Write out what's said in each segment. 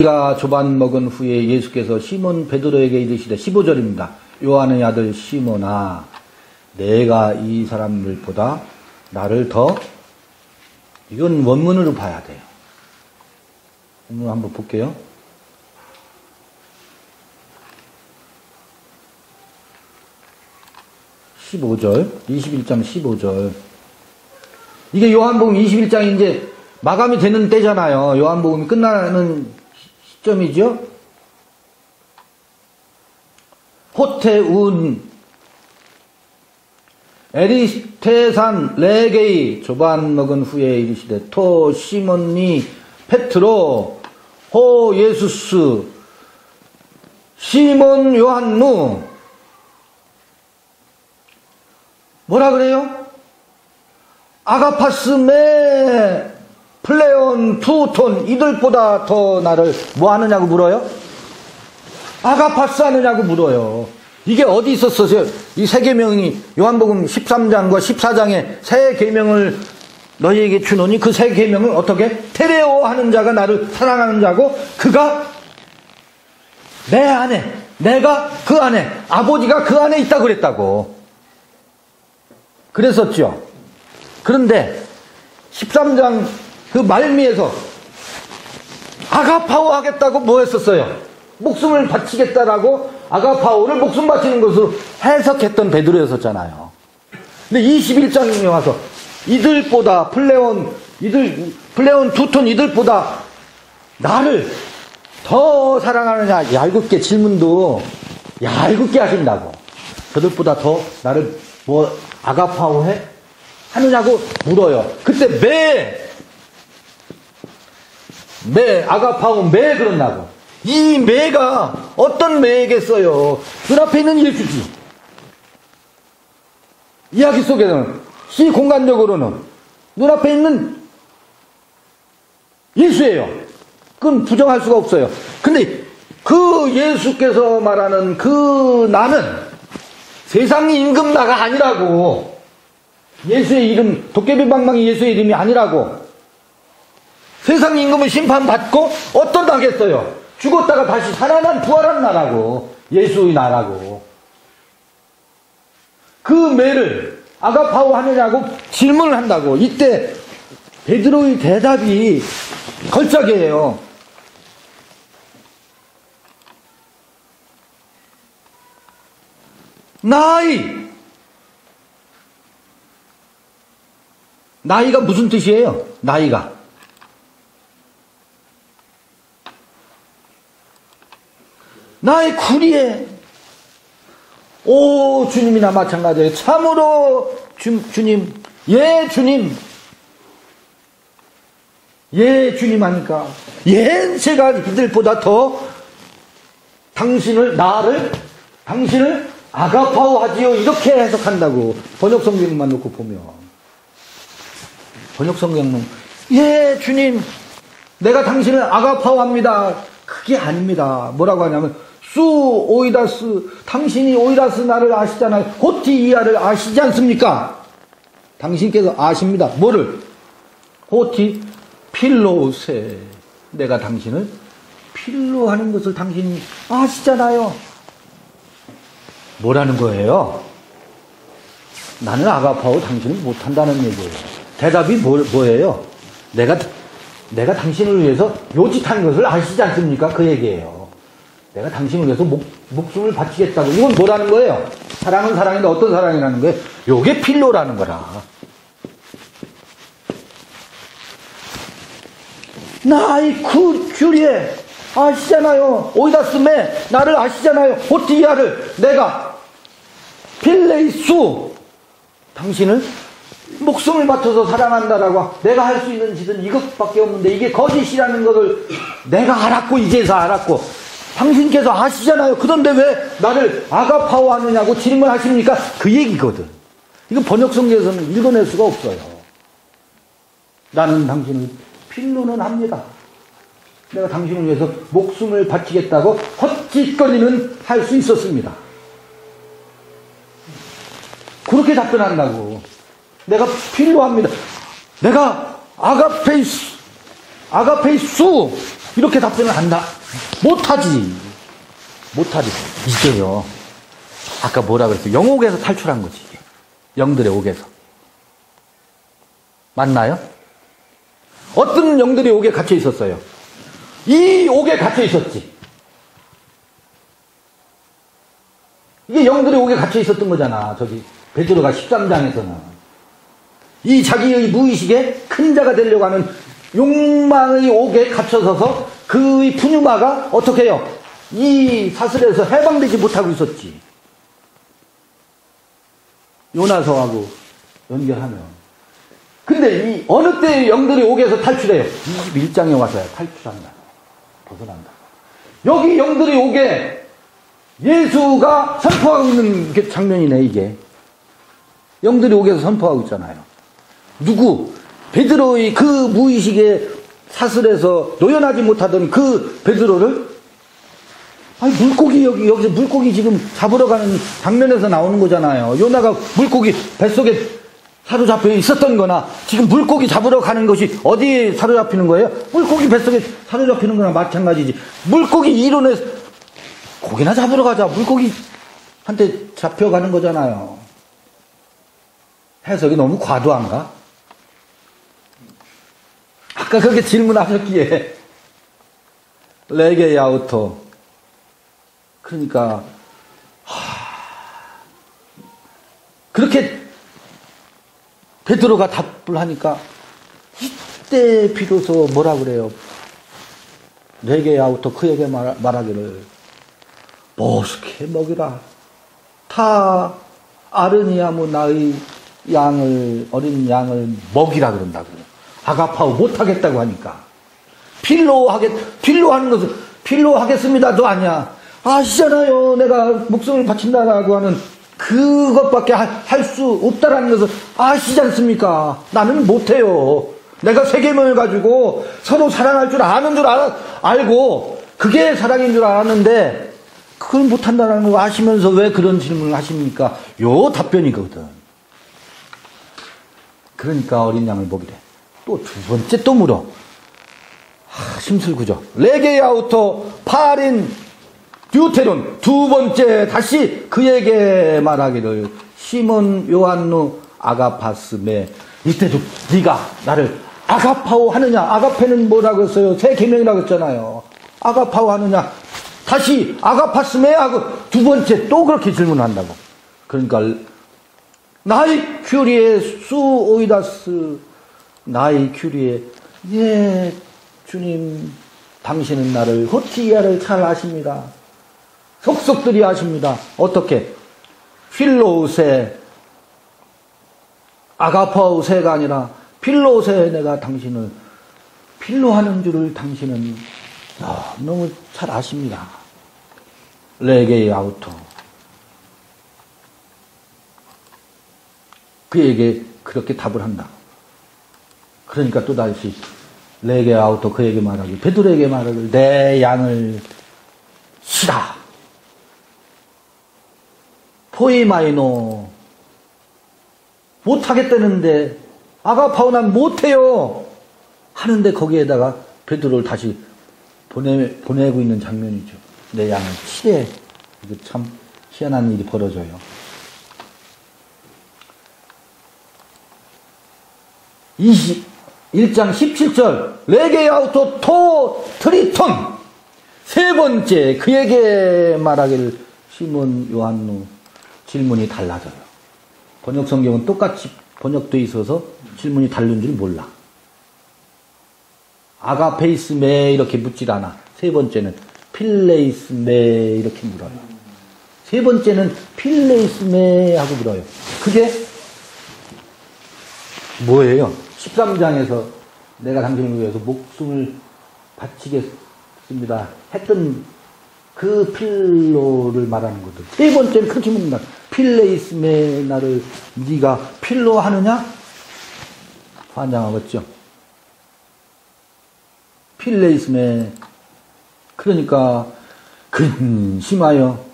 가 조반 먹은 후에 예수께서 시몬 베드로에게 이르시되 15절입니다. 요한의 아들 시몬아, 내가 이 사람들보다 나를 더, 이건 원문으로 봐야 돼요. 원문 한번 볼게요. (15절) 21장 15절. 이게 요한복음 21장이 이제 마감이 되는 때잖아요. 요한복음이 끝나는 시점이죠. 호태운 에리스테산 레게이 조반 먹은 후에 이르시되 토 시몬니 페트로 호 예수스 시몬 요한누. 뭐라 그래요? 아가파스 메 플레온 투톤 이들보다 더 나를 뭐 하느냐고 물어요? 아가파스 하느냐고 물어요. 이게 어디 있었어요? 이 세 계명이 요한복음 13장과 14장에 세 계명을 너희에게 주노니 그 세 계명을 어떻게? 테레오 하는 자가 나를 사랑하는 자고 그가 내 안에, 내가 그 안에, 아버지가 그 안에 있다고 그랬다고 그랬었죠. 그런데 13장 그 말미에서 아가파오 하겠다고 뭐 했었어요? 목숨을 바치겠다라고 아가파오를 목숨 바치는 것으로 해석했던 베드로였었잖아요. 근데 21장에 와서 이들보다 플레온 두톤 이들보다 나를 더 사랑하느냐, 얄궂게 질문도 얄궂게 하신다고. 저들보다 더 나를 뭐 아가파오 하느냐고 물어요. 그때 아가파오 그런다고. 이 매가 어떤 매겠어요? 눈앞에 있는 예수지. 이야기 속에는 시 공간적으로는 눈앞에 있는 예수예요. 그건 부정할 수가 없어요. 근데 그 예수께서 말하는 그 나는 세상 임금 나가 아니라고. 예수의 이름, 도깨비방망이 예수의 이름이 아니라고. 세상 임금은 심판받고 어떤 나겠어요? 죽었다가 다시 살아난 부활한 나라고. 예수의 나라고. 그 매를 아가파오 하느냐고 질문을 한다고. 이때 베드로의 대답이 걸작이에요. 나이가 무슨 뜻이에요? 나이가. 나의 구리에. 오, 주님이나 마찬가지예요. 참으로 주님, 예 주님, 예 주님 하니까 제가 이들보다 더 당신을 아가파오 하지요. 이렇게 해석한다고. 번역성경만 놓고 보면. 번역성경은 예 주님, 내가 당신을 아가파오 합니다. 그게 아닙니다. 뭐라고 하냐면 수 오이다스, 당신이 오이다스 나를 아시잖아요. 호티이아를 아시지 않습니까? 당신께서 아십니다. 뭐를? 호티 필로세, 내가 당신을 필로 하는 것을 당신이 아시잖아요. 뭐라는 거예요? 나는 아가파오 당신을 못한다는 얘기예요. 대답이 뭐예요? 내가 당신을 위해서 요짓한 것을 아시지 않습니까? 그 얘기예요. 내가 당신을 위해서 목숨을 바치겠다고. 이건 뭐라는 거예요? 사랑은 사랑인데 어떤 사랑이라는 거예요? 요게 필로라는 거라. 나의 그 큐리에 아시잖아요. 오이다스메 나를 아시잖아요. 호티야를 내가 필레이수 당신을 목숨을 바쳐서 사랑한다라고. 내가 할 수 있는 짓은 이것밖에 없는데 이게 거짓이라는 것을 내가 알았고 이제서 알았고 당신께서 아시잖아요. 그런데 왜 나를 아가파오 하느냐고 질문하십니까? 그 얘기거든. 이거 번역성경에서는 읽어낼 수가 없어요. 나는 당신을 필로는 합니다. 내가 당신을 위해서 목숨을 바치겠다고 헛짓거리는 할 수 있었습니다. 그렇게 답변한다고. 내가 필요합니다. 내가 아가페이수 이렇게 답변을 한다? 못하지. 못하지. 이게요. 아까 뭐라 그랬어요? 영옥에서 탈출한 거지. 이게. 영들의 옥에서. 맞나요? 어떤 영들이 옥에 갇혀 있었어요? 이 옥에 갇혀 있었지. 이게 영들의 옥에 갇혀 있었던 거잖아. 저기 베드로가 13장에서는. 이 자기의 무의식에 큰 자가 되려고 하는 욕망의 옥에 갇혀서서 그의 푸뉴마가 어떻게 해요? 이 사슬에서 해방되지 못하고 있었지. 요나서하고 연결하면. 근데 이 어느 때 영들이 옥에서 탈출해요? 21장에 와서야 탈출한다. 벗어난다. 여기 영들이 옥에 예수가 선포하고 있는 장면이네, 이게. 영들이 옥에서 선포하고 있잖아요. 누구? 베드로의 그 무의식의 사슬에서 노연하지 못하던 그 베드로를, 아니, 물고기, 여기서 물고기 지금 잡으러 가는 장면에서 나오는 거잖아요. 요나가 물고기 뱃속에 사로잡혀 있었던 거나, 지금 물고기 잡으러 가는 것이 어디에 사로잡히는 거예요? 물고기 뱃속에 사로잡히는 거나 마찬가지지. 물고기 이론에 고기나 잡으러 가자. 물고기한테 잡혀가는 거잖아요. 해석이 너무 과도한가? 아까 그렇게 질문하셨기에 레게 야우토, 그러니까 그렇게 베드로가 답을 하니까 이때 비로소 뭐라 그래요? 레게 야우토 그에게 말하기를 보스케 먹이라. 타 아르니아무 나의 어린 양을 먹이라 그런다고요. 아가파오 못하겠다고 하니까. 필로하는 것은 필로하겠습니다도 아니야. 아시잖아요. 내가 목숨을 바친다라고 하는 그것밖에 할 수 없다라는 것을 아시지 않습니까? 나는 못해요. 내가 세계명을 가지고 서로 사랑할 줄 아는 줄 알고 그게 사랑인 줄 알았는데 그걸 못한다는 거 아시면서 왜 그런 질문을 하십니까? 요 답변이거든. 그러니까 어린 양을 먹이래. 또 두 번째 또 물어. 심술구죠. 레게야우토 파린 듀테론. 두 번째 다시 그에게 말하기를 시몬 요한누 아가파스메. 이때도 네가 나를 아가파오 하느냐. 아가페는 뭐라고 했어요? 새 계명이라고 했잖아요. 아가파오 하느냐. 다시 아가파스메 하고 두 번째 또 그렇게 질문한다고. 그러니까 나이 큐리에 수 오이다스. 나이 큐리에, 예, 주님, 당신은 나를 호티야를 잘 아십니다. 속속들이 아십니다. 어떻게? 필로우세, 아가파우세가 아니라 필로우세 내가 당신을 필로하는 줄을 당신은 너무 잘 아십니다. 레게이 아우토. 그에게 그렇게 답을 한다. 그러니까 또다시 레게 아우토 그에게 말하기 베드로에게 말하길 내 양을 치라. 포이마이노 못하겠다는데 아가파오 난 못해요 하는데 거기에다가 베드로를 다시 보내고 있는 장면이죠. 내 양을 치래. 이거 참 희한한 일이 벌어져요. 1장 17절 레게야우토 토 트리톤. 세 번째 그에게 말하기를 시몬 요한누. 질문이 달라져요. 번역 성경은 똑같이 번역되어 있어서 질문이 다른 줄 몰라. 아가페이스메 이렇게 묻질 않아. 세 번째는 필레이스메 이렇게 물어요. 세 번째는 필레이스메 하고 물어요. 그게 뭐예요? 13장에서 내가 당신을 위해서 목숨을 바치겠습니다 했던 그 필로를 말하는 거죠. 세 번째는 그렇게 묻는다. 필레이스메 나를 네가 필로 하느냐? 환장하겠죠. 필레이스메. 그러니까 근심하여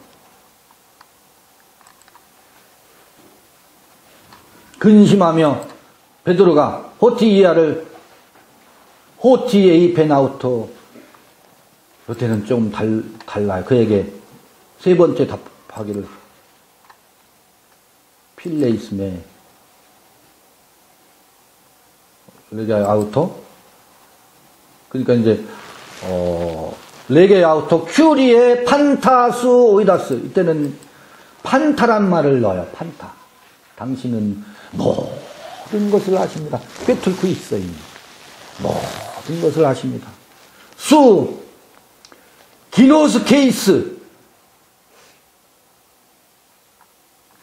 근심하며 베드로가 호티이아를 호티에이 베나우토 요때는 좀 달라요. 그에게 세 번째 답하기를 필레이스메 레게 아우토 그러니까 이제 레게 아우토 큐리에 판타수 오이다스 이때는 판타란 말을 넣어요. 판타. 당신은 모든 것을 아십니다. 꿰뚫고 있어요. 모든 것을 아십니다. 수 기노스 케이스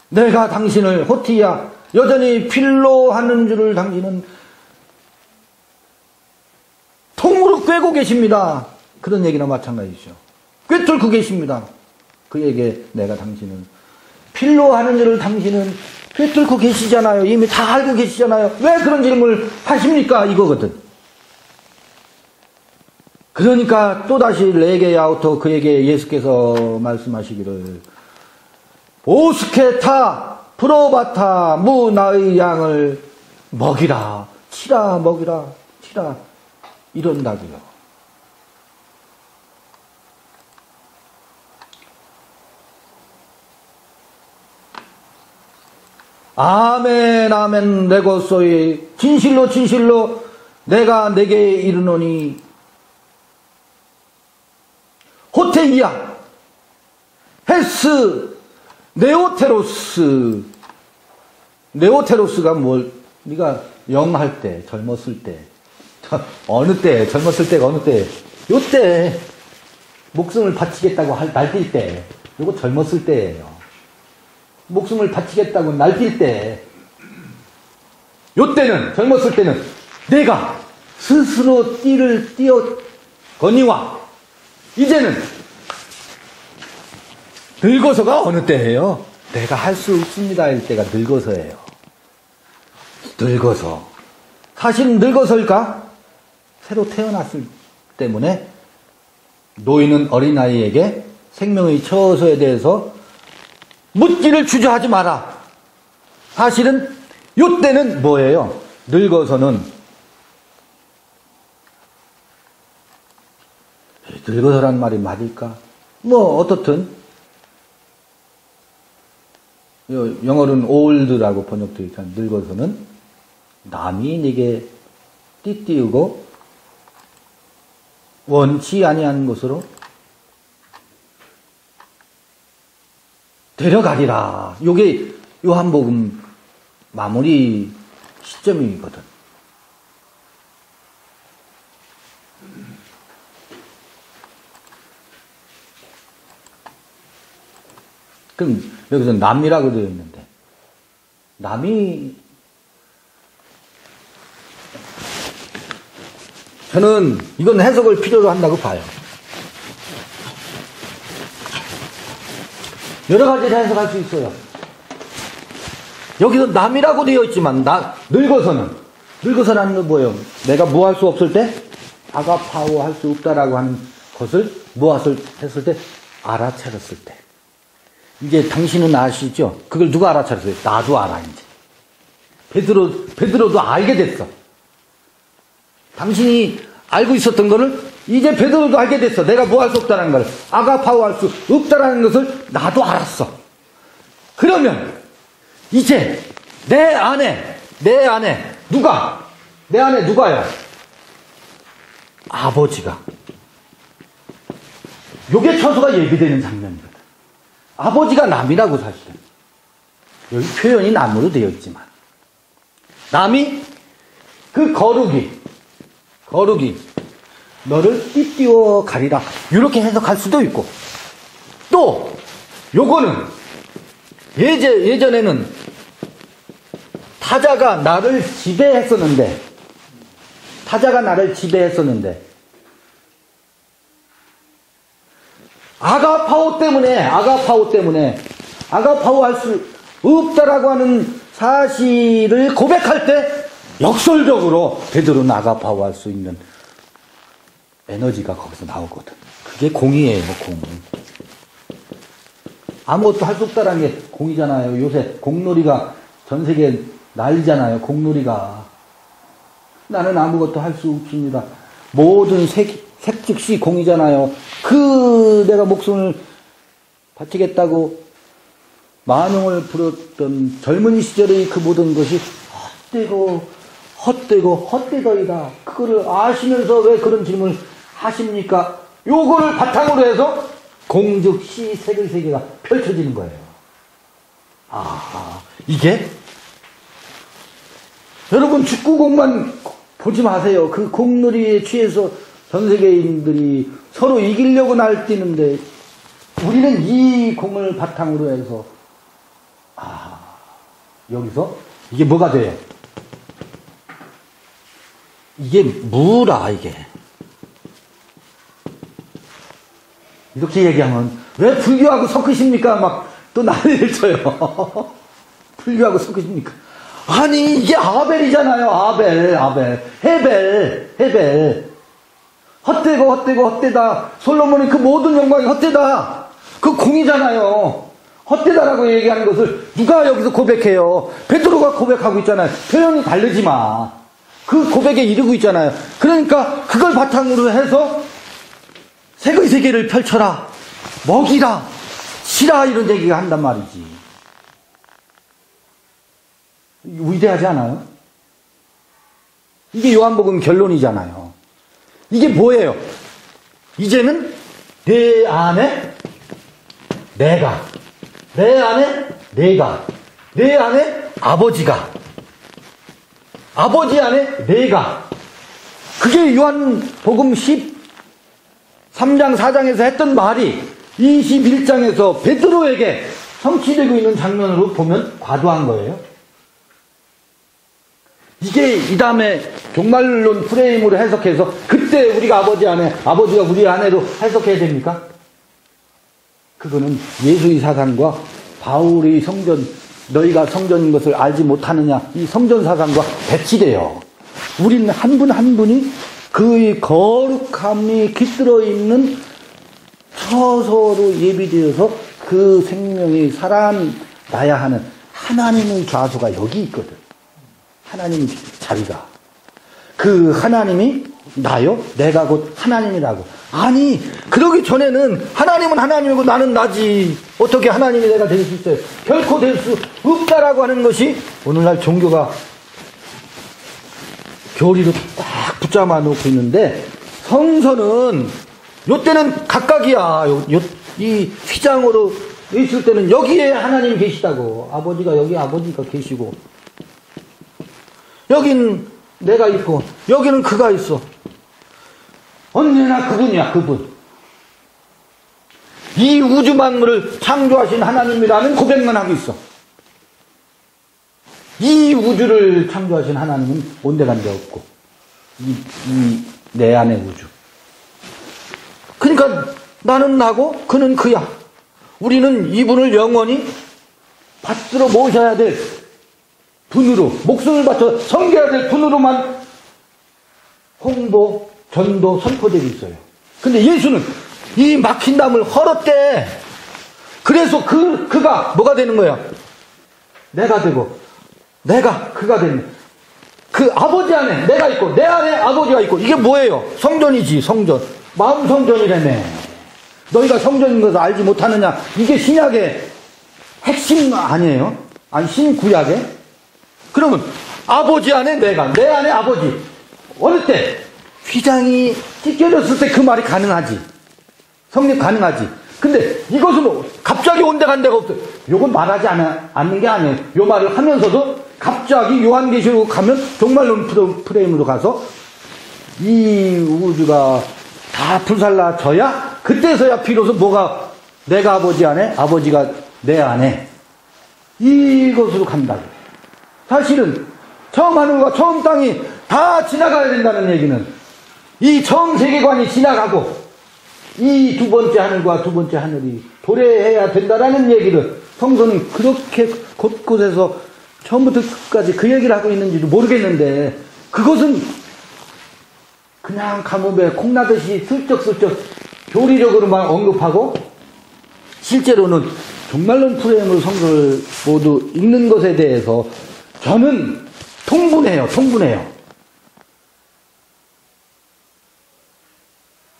내가 당신을 호티야 여전히 필로 하는 줄을 당신은 통으로 꿰고 계십니다. 그런 얘기나 마찬가지죠. 꿰뚫고 계십니다. 그에게 내가 당신은 필로 하는 줄을 당신은 꿰뚫고 계시잖아요. 이미 다 알고 계시잖아요. 왜 그런 질문을 하십니까? 이거거든. 그러니까 또다시 레게 아우토 그에게 예수께서 말씀하시기를 오스케타 프로바타 무 나의 양을 먹이라 치라 먹이라 치라 이런다고요. 아멘 아멘 레고소이 진실로 진실로 내가 내게 이르노니 호테이야 헬스 네오테로스가 뭘 네가 영할 때 젊었을 때 어느 때 젊었을 때가 어느 때 요때 목숨을 바치겠다고 날뛸 때 요거 젊었을 때예요. 목숨을 바치겠다고 날뛸 때 요때는 젊었을 때는 내가 스스로 띠를 띄었거니와 이제는 늙어서가 어느 때예요? 내가 할 수 없습니다 할 때가 늙어서예요. 늙어서 사실은 늙어서일까? 새로 태어났을 때문에 노인은 어린아이에게 생명의 처소에 대해서 묻기를 주저하지 마라. 사실은 요때는 뭐예요? 늙어서는 늙어서란 말이 맞을까? 뭐 어떻든 영어로는 old라고 번역되어 있잖아요. 늙어서는 남이 네게 띠띠우고 원치 아니한 것으로 데려가리라. 요게 요한복음 마무리 시점이거든. 그럼 여기서 남이라고 되어 있는데 남이 저는 이건 해석을 필요로 한다고 봐요. 여러 가지를 해석할 수 있어요. 여기서 남이라고 되어 있지만 늙어서라는 건 뭐예요? 내가 뭐 할 수 없을 때 아가파오 할 수 없다라고 하는 것을 뭐 했을 때 알아차렸을 때 이제 당신은 아시죠? 그걸 누가 알아차렸어요? 나도 알아 이제. 베드로도 알게 됐어. 당신이 알고 있었던 거를 이제 베드로도 알게 됐어. 내가 뭐 할 수 없다는 걸. 아가파오 할 수 없다는 것을 나도 알았어. 그러면 이제 내 안에 누가? 내 안에 누가요? 아버지가. 요게 처소가 예비되는 장면이거든. 아버지가 남이라고 사실은. 여기 표현이 남으로 되어 있지만 남이 그 거룩이 너를 띠띠워 가리라 이렇게 해석할 수도 있고 또 요거는 예전에는 타자가 나를 지배했었는데 아가파오 때문에 아가파오 할 수 없다라고 하는 사실을 고백할 때 역설적으로 베드로는 아가파오 할 수 있는 에너지가 거기서 나오거든. 그게 공이에요, 공. 아무것도 할 수 없다라는 게 공이잖아요. 요새 공놀이가 전 세계에 난리잖아요, 공놀이가. 나는 아무것도 할 수 없습니다. 모든 색즉시 공이잖아요. 그 내가 목숨을 바치겠다고 만용을 부렸던 젊은 시절의 그 모든 것이 헛되더이다. 그거를 아시면서 왜 그런 질문을 하십니까? 요거를 바탕으로 해서 공즉시 색의 세계가 펼쳐지는 거예요. 이게 여러분 축구공만 보지 마세요. 그 공놀이에 취해서 전 세계인들이 서로 이기려고 날뛰는데 우리는 이 공을 바탕으로 해서 여기서 이게 뭐가 돼요? 이게 무라 이게. 이렇게 얘기하면 왜 불교하고 섞으십니까? 막 또 난리를 쳐요. 불교하고 섞으십니까? 아니 이게 아벨이잖아요. 아벨 헤벨 헛되다. 솔로몬의 그 모든 영광이 헛되다. 그 공이잖아요. 헛되다라고 얘기하는 것을 누가 여기서 고백해요? 베드로가 고백하고 있잖아요. 표현이 다르지만 그 고백에 이르고 있잖아요. 그러니까 그걸 바탕으로 해서 색의 세계를 펼쳐라, 먹이라, 쉬라 이런 얘기가 한단 말이지. 위대하지 않아요? 이게 요한복음 결론이잖아요. 이게 뭐예요? 이제는 내 안에 내가, 내 안에 내가, 내 안에 아버지가, 아버지 안에 내가. 그게 요한복음 13장 4장에서 했던 말이 21장에서 베드로에게 성취되고 있는 장면으로 보면 과도한 거예요. 이게 이 다음에 종말론 프레임으로 해석해서 그때 우리가 아버지 안에, 아버지가 우리 안에로 해석해야 됩니까? 그거는 예수의 사상과 바울의 성전, 너희가 성전인 것을 알지 못하느냐, 이 성전 사상과 배치돼요. 우리는 한 분 한 분이 그의 거룩함이 깃들어 있는 처소로 예비되어서 그 생명이 살아나야 하는 하나님의 좌소가 여기 있거든. 하나님의 자리가. 그 하나님이 나요? 내가 곧 하나님이라고. 아니, 그러기 전에는 하나님은 하나님이고 나는 나지. 어떻게 하나님이 내가 될 수 있어요? 결코 될 수 없다라고 하는 것이 오늘날 종교가 교리로 딱 붙잡아 놓고 있는데, 성서는 요때는 각각이야. 이 휘장으로 있을 때는 여기에 하나님이 계시다고. 아버지가 여기 아버지가 계시고, 여긴 내가 있고, 여기는 그가 있어. 언제나 그분이야, 그분. 이 우주 만물을 창조하신 하나님이라는 고백만 하고 있어. 이 우주를 창조하신 하나님은 온데간데 없고, 내 안의 우주. 그러니까 나는 나고 그는 그야. 우리는 이분을 영원히 받들어 모셔야 될 분으로, 목숨을 바쳐 섬겨야 될 분으로만 홍보, 전도, 선포되고 있어요. 근데 예수는 이 막힌 담을 헐었대. 그래서 그가 뭐가 되는 거야? 내가 되고, 내가 그가 되는, 그 아버지 안에 내가 있고, 내 안에 아버지가 있고, 이게 뭐예요? 성전이지, 성전. 마음 성전이라며. 너희가 성전인 것을 알지 못하느냐? 이게 신약의 핵심 아니에요? 아니, 신구약의? 그러면 아버지 안에 내가, 내 안에 아버지. 어느 때? 휘장이 찢겨졌을 때 그 말이 가능하지. 성립 가능하지. 근데 이것은 갑자기 온데간데가 없어요. 요건 말하지 않는 게 아니에요. 요 말을 하면서도 갑자기 요한계시록 가면 종말론 프레임으로 가서 이 우주가 다 불살라져야 그때서야 비로소 뭐가 내가 아버지 안에, 아버지가 내 안에, 이것으로 간다. 사실은 처음 하늘과 처음 땅이 다 지나가야 된다는 얘기는 이 처음 세계관이 지나가고 이 두 번째 하늘과 두 번째 하늘이 도래해야 된다라는 얘기를 성서는 그렇게 곳곳에서 처음부터 끝까지 그 얘기를 하고 있는지도 모르겠는데, 그것은 그냥 감옥에 콩나듯이 슬쩍슬쩍 교리적으로만 언급하고 실제로는 종말론 프레임으로 성서를 모두 읽는 것에 대해서 저는 통분해요.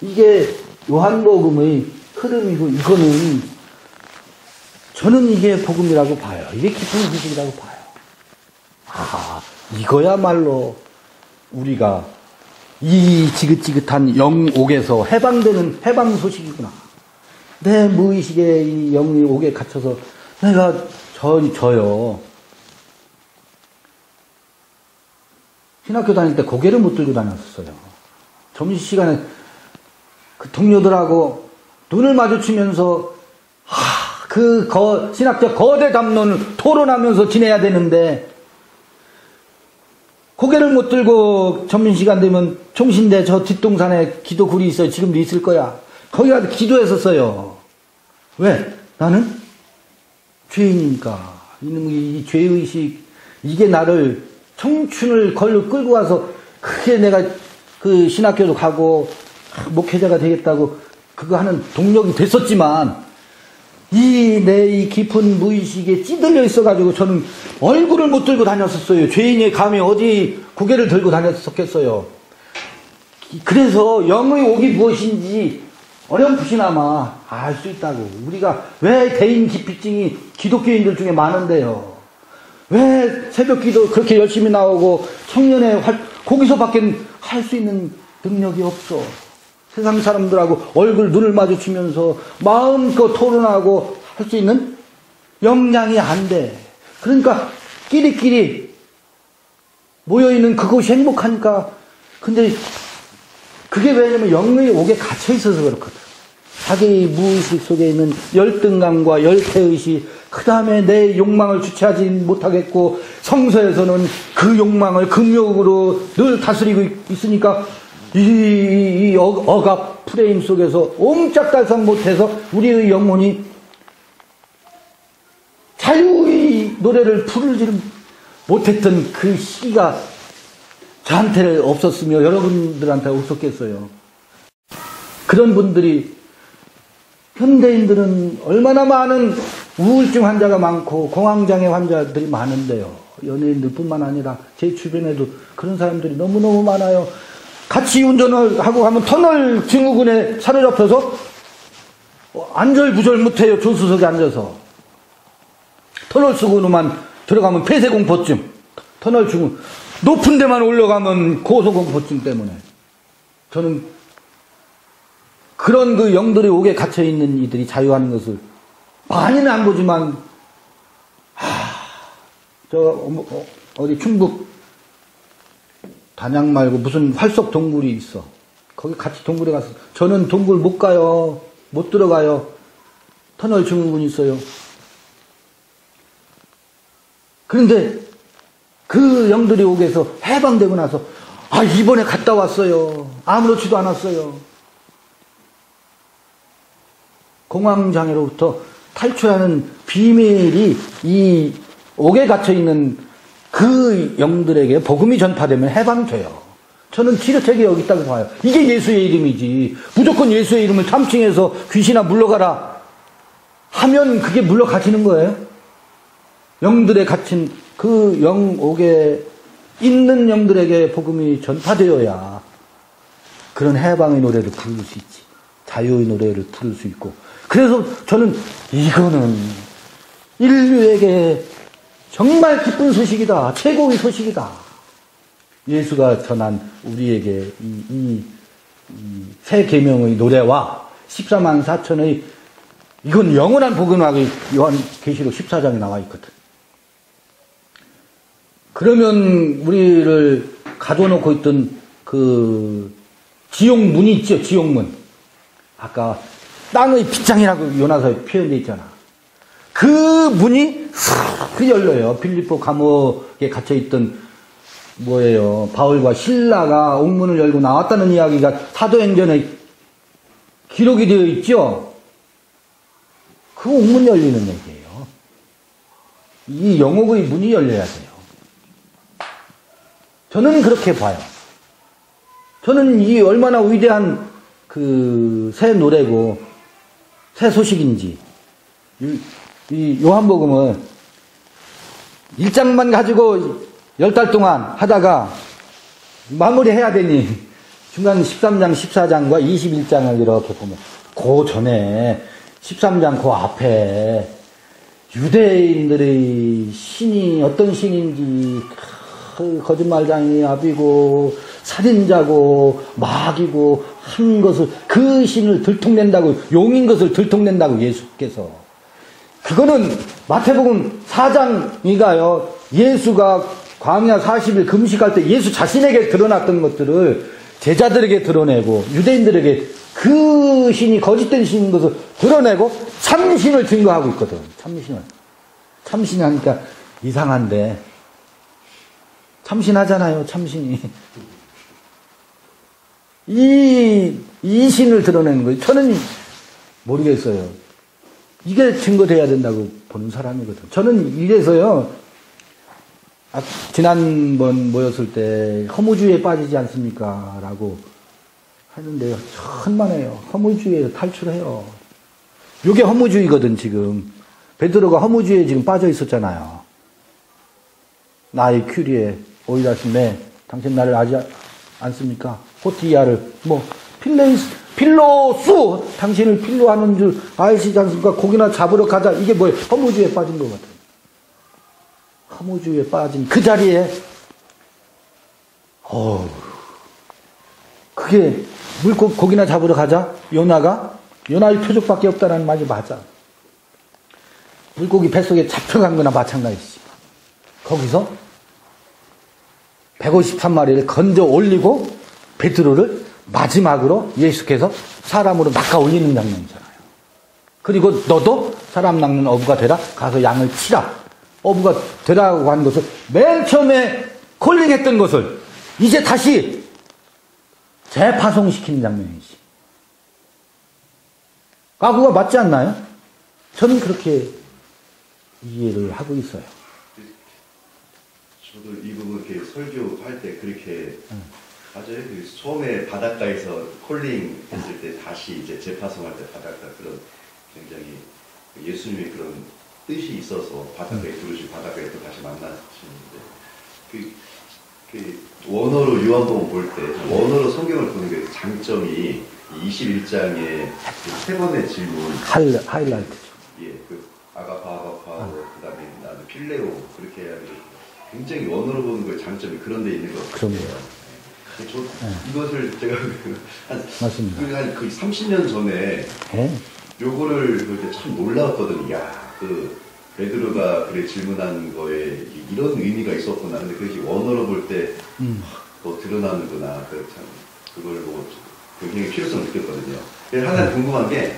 이게 요한복음의 흐름이고, 이거는 저는 이게 복음이라고 봐요. 이게 깊은 소식이라고 봐요. 아, 이거야말로 우리가 이 지긋지긋한 영옥에서 해방되는 해방 소식이구나. 내 무의식의 이 영옥에 갇혀서 내가 저요. 신학교 다닐 때 고개를 못 들고 다녔어요. 점심시간에 그 동료들하고 눈을 마주치면서 신학적 거대 담론을 토론하면서 지내야 되는데, 고개를 못 들고 점심시간 되면 총신대 저 뒷동산에 기도굴이 있어요. 지금도 있을 거야. 거기 가서 기도했었어요. 왜? 나는 죄인이니까. 이 죄의식, 이게 나를 청춘을 끌고 와서 크게 내가 그 신학교도 가고 목회자가 되겠다고 그거 하는 동력이 됐었지만, 내 깊은 무의식에 찌들려 있어가지고 저는 얼굴을 못 들고 다녔었어요. 죄인의 감히 어디 고개를 들고 다녔었겠어요. 그래서 영의 옥이 무엇인지 어렴풋이나마 알 수 있다고. 우리가 왜 대인 기피증이 기독교인들 중에 많은데요. 왜 새벽기도 그렇게 열심히 나오고 청년의 거기서밖에 할 수 있는 능력이 없어. 세상 사람들하고 눈을 마주치면서 마음껏 토론하고 할 수 있는 역량이 안 돼. 그러니까 끼리끼리 모여있는 그곳이 행복하니까. 근데 그게 왜냐면 영의 옥에 갇혀 있어서 그렇거든. 자기의 무의식 속에 있는 열등감과 열태의식, 그 다음에 내 욕망을 주체하지 못하겠고, 성서에서는 그 욕망을 금욕으로 늘 다스리고 있으니까 이 억압 프레임 속에서 옴짝달싹 못해서 우리의 영혼이 자유의 노래를 부르지 못했던 그 시기가 저한테 없었으며 여러분들한테 없었겠어요. 그런 분들이, 현대인들은 얼마나 많은 우울증 환자가 많고 공황장애 환자들이 많은데요. 연예인들 뿐만 아니라 제 주변에도 그런 사람들이 너무너무 많아요. 같이 운전을 하고 가면 터널 증후군에 사로잡혀서 안절부절 못해요. 조수석에 앉아서. 터널 속으로만 들어가면 폐쇄공포증, 터널 증후군. 높은 데만 올라가면 고소공포증 때문에. 저는 그런 그 영들의 옥에 갇혀있는 이들이 자유하는 것을 많이는 안 보지만, 어디 충북 단양 말고 무슨 활석 동굴이 있어. 거기 같이 동굴에 가서, 저는 동굴 못 가요. 못 들어가요. 터널 증후군이 있어요. 그런데 그 영들의 옥에서 해방되고 나서, 이번에 갔다 왔어요. 아무렇지도 않았어요. 공황장애로부터 탈출하는 비밀이 이 옥에 갇혀있는 그 영들에게 복음이 전파되면 해방돼요. 저는 치료책이 여기 있다고 봐요. 이게 예수의 이름이지. 무조건 예수의 이름을 탐칭해서 귀신아 물러가라 하면 그게 물러가지는 거예요. 영들에 갇힌 그 영옥에 있는 영들에게 복음이 전파되어야 그런 해방의 노래를 부를 수 있지. 자유의 노래를 부를 수 있고. 그래서 저는 이거는 인류에게 정말 기쁜 소식이다. 최고의 소식이다. 예수가 전한 우리에게 이 새 계명의 노래와 14만 4천의 이건 영원한 복음학의 요한계시록 14장에 나와 있거든. 그러면 우리를 가둬놓고 있던 그 지옥문이 있죠. 지옥문. 아까 땅의 빗장이라고 요나서에 표현되어 있잖아. 그 문이 싹 열려요. 빌립보 감옥에 갇혀있던 바울과 실라가 옥문을 열고 나왔다는 이야기가 사도행전에 기록이 되어 있죠. 그 옥문 열리는 얘기예요. 이 영옥의 문이 열려야 돼요. 저는 그렇게 봐요. 저는 이 얼마나 위대한 그 새 노래고 새 소식인지. 이 요한복음은 1장만 가지고 10달 동안 하다가 마무리해야 되니 중간 13장, 14장과 21장을 이렇게 보면, 그 전에 13장 그 앞에 유대인들의 신이 어떤 신인지 거짓말장이 아비고 살인자고 마귀고 한 것을 그 신을 들통낸다고 용인 것을 들통낸다고 예수께서 그거는 마태복음 4장이가요 예수가 광야 40일 금식할 때 예수 자신에게 드러났던 것들을 제자들에게 드러내고 유대인들에게 그 신이 거짓된 신인 것을 드러내고 참신을 증거하고 있거든. 참신을 하니까 이상한데 참신하잖아요. 참신이 이 신을 드러내는 거예요. 저는 모르겠어요. 이게 증거돼야 된다고 보는 사람이거든. 저는 이래서요. 지난번 모였을 때 허무주의에 빠지지 않습니까? 라고 하는데요. 천만에요. 허무주의에서 탈출해요. 이게 허무주의거든 지금. 베드로가 허무주의에 지금 빠져 있었잖아요. 나의 큐리에 오이다심에 당신 나를 아지 않습니까? 호티야를 필로수 당신을 필로하는 줄 아시지 않습니까? 고기나 잡으러 가자. 이게 뭐예요? 허무주의에 빠진 것 같아요. 허무주의에 빠진 그 자리에 그게 고기나 잡으러 가자. 요나의 표적밖에 없다는 말이 맞아. 물고기 뱃속에 잡혀간 거나 마찬가지지. 거기서 153마리를 건져 올리고 베드로를 마지막으로 예수께서 사람으로 낚아 올리는 장면이잖아요. 그리고 너도 사람 낚는 어부가 되라. 가서 양을 치라. 어부가 되라고 하는 것을 맨 처음에 콜링했던 것을 이제 다시 재파송시키는 장면이지. 그가 맞지 않나요? 저는 그렇게 이해를 하고 있어요. 저도 이 부분 이렇게 설교할 때 그렇게 맞아요. 그 처음에 바닷가에서 콜링 했을 때 다시 이제 재파송할 때 바닷가 그런 굉장히 예수님의 그런 뜻이 있어서 바닷가에 들으시고 바닷가에 또 다시 만나시는데 그 원어로 요한복음 볼 때 원어로 성경을 보는 게 장점이 21장의 그 세 번의 질문 하이라이트죠. 예, 그 아가파 그다음에 나는 필레오 그렇게 해야 굉장히 원어로 보는 거에 장점이 그런 데 있는 것 같아요. 이것을 제가 한 30년 전에 요거를 볼 때 참 놀라웠거든요. 그 베드로가 그래 질문한 거에 이런 의미가 있었구나. 근데 그것이 원어로 볼 때 드러나는구나. 그걸 보고 굉장히 필요성을 느꼈거든요. 하나 궁금한 게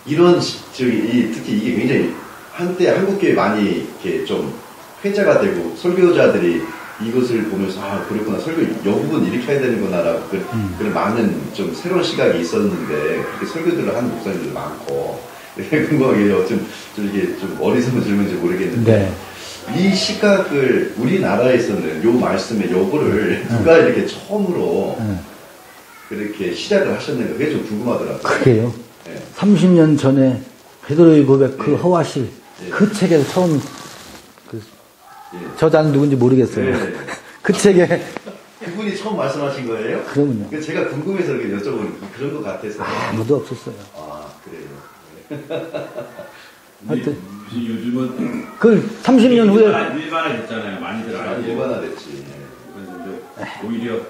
이런 특히 이게 굉장히 한때 한국교회 많이 이렇게 좀 회자가 되고 설교자들이 이것을 보면서 그렇구나 설교 이 부분 이렇게 해야 되는구나라고 그런 많은 좀 새로운 시각이 있었는데 그렇게 설교들을 하는 목사님들도 많고 궁금하게요. 좀 이게 좀 어리석은 질문인지 모르겠는데 이 시각을 우리나라에서는 요 말씀에 요거를 누가 이렇게 처음으로 그렇게 시작을 하셨는가 그게 좀 궁금하더라고요. 그게요. 30년 전에 베드로의 고백 그 허와실 그 책에서 처음 저자는 누군지 모르겠어요. 그 책에 그분이 처음 말씀하신 거예요? 그러면요. 제가 궁금해서 이렇게 여쭤보는 그런 것 같아서 아무도 없었어요. 그래요. 하여튼 요즘은 그 30년 후에 일반화됐잖아요. 많이들 알고. 일반화됐지. 오히려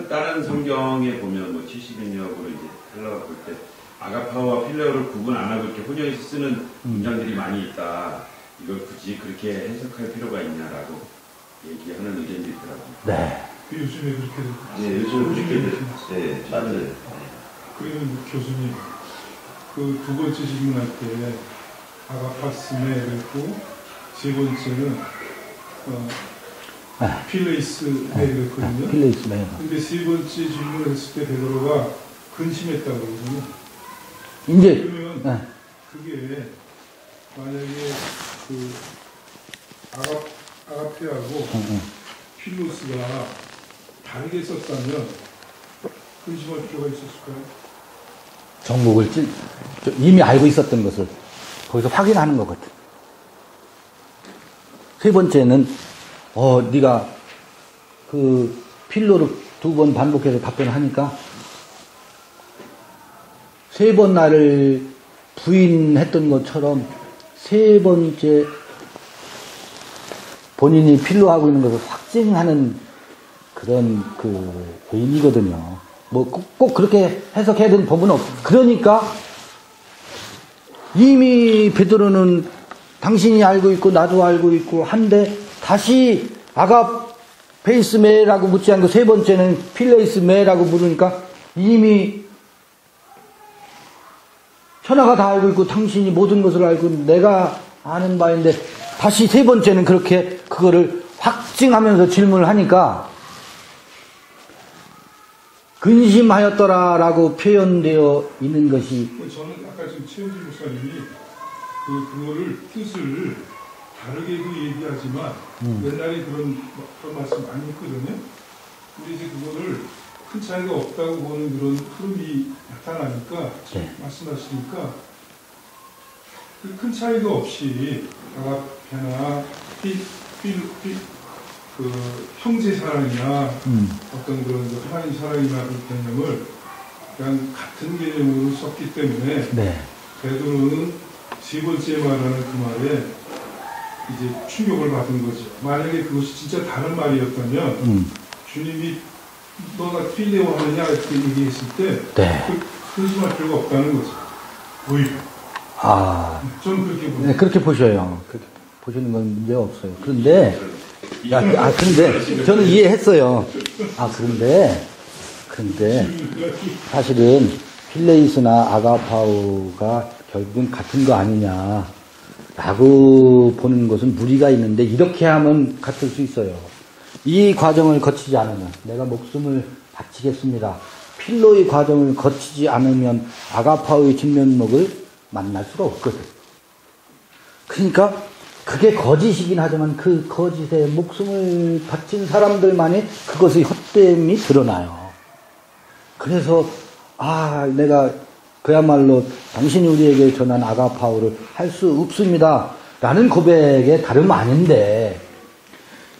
다른 성경에 보면 뭐 70인역으로 이제 헬라어 볼 때 아가파와 필레오를 구분 안 하고 이렇게 혼용해서 쓰는 문장들이 많이 있다. 이걸 굳이 그렇게 해석할 필요가 있냐라고 얘기하는 의견도 있더라고요. 네. 요즘에 그렇게 네, 요즘 그렇게 네, 맞아요. 그러면 교수님 그 두 번째 질문할 때 아가파스메 그랬고 세 번째는 필레이스메 그랬거든요. 필레이스메. 근데 세 번째 질문을 했을 때 베드로가 근심했다고 그러거든요. 이제 그러면 그게 만약에 그 아가페하고 필로스가 다르게 썼다면 근심할 필요가 있었을까요? 정복을 이미 알고 있었던 것을 거기서 확인하는 거거든. 세 번째는 네가 그 필로를 2번 반복해서 답변하니까 3번 나를 부인했던 것처럼 3번째 본인이 필로하고 있는 것을 확증하는 그런 그 의미거든요. 뭐 꼭 그렇게 해석해야 되는 법은 없어. 그러니까 이미 베드로는 당신이 알고 있고 나도 알고 있고 한데 다시 아가페이스메라고 묻지 않고 3번째는 필레이스메라고 물으니까 이미 천하가 다 알고 있고 당신이 모든 것을 알고 내가 아는 바인데 다시 3번째는 그렇게 그거를 확증하면서 질문을 하니까 근심하였더라라고 표현되어 있는 것이 저는 아까 지금 최현진 목사님이 그거를 뜻을 다르게도 얘기하지만 옛날에 그런 말씀 많이 했거든요. 근데 이제 그거를 큰 차이가 없다고 보는 그런 흐름이 나타나니까 네. 말씀하시니까 그 큰 차이가 없이 아가페나 그 형제 사랑이나 어떤 그런 하나님 사랑이나 그 개념을 그냥 같은 개념으로 썼기 때문에 네. 베드로는 3번째 말하는 그 말에 이제 충격을 받은 거죠. 만약에 그것이 진짜 다른 말이었다면 주님이 너가 필레오 하느냐 이렇게 얘기했을 때 네. 근심할 필요가 없다는 거죠. 오히려. 저는 그렇게 봅니다. 네, 그렇게 보셔요. 그렇게 보시는 건 문제 없어요. 그런데 근데 저는 이해했어요. 그런데 사실은 필레이스나 아가파우가 결국은 같은 거 아니냐라고 보는 것은 무리가 있는데 이렇게 하면 같을 수 있어요. 이 과정을 거치지 않으면 내가 목숨을 바치겠습니다. 필로의 과정을 거치지 않으면 아가파우의 진면목을 만날 수가 없거든. 그러니까 그게 거짓이긴 하지만 그 거짓에 목숨을 바친 사람들만이 그것의 헛됨이 드러나요. 그래서 내가 그야말로 당신이 우리에게 전한 아가파우를 할 수 없습니다 라는 고백에 다름 아닌데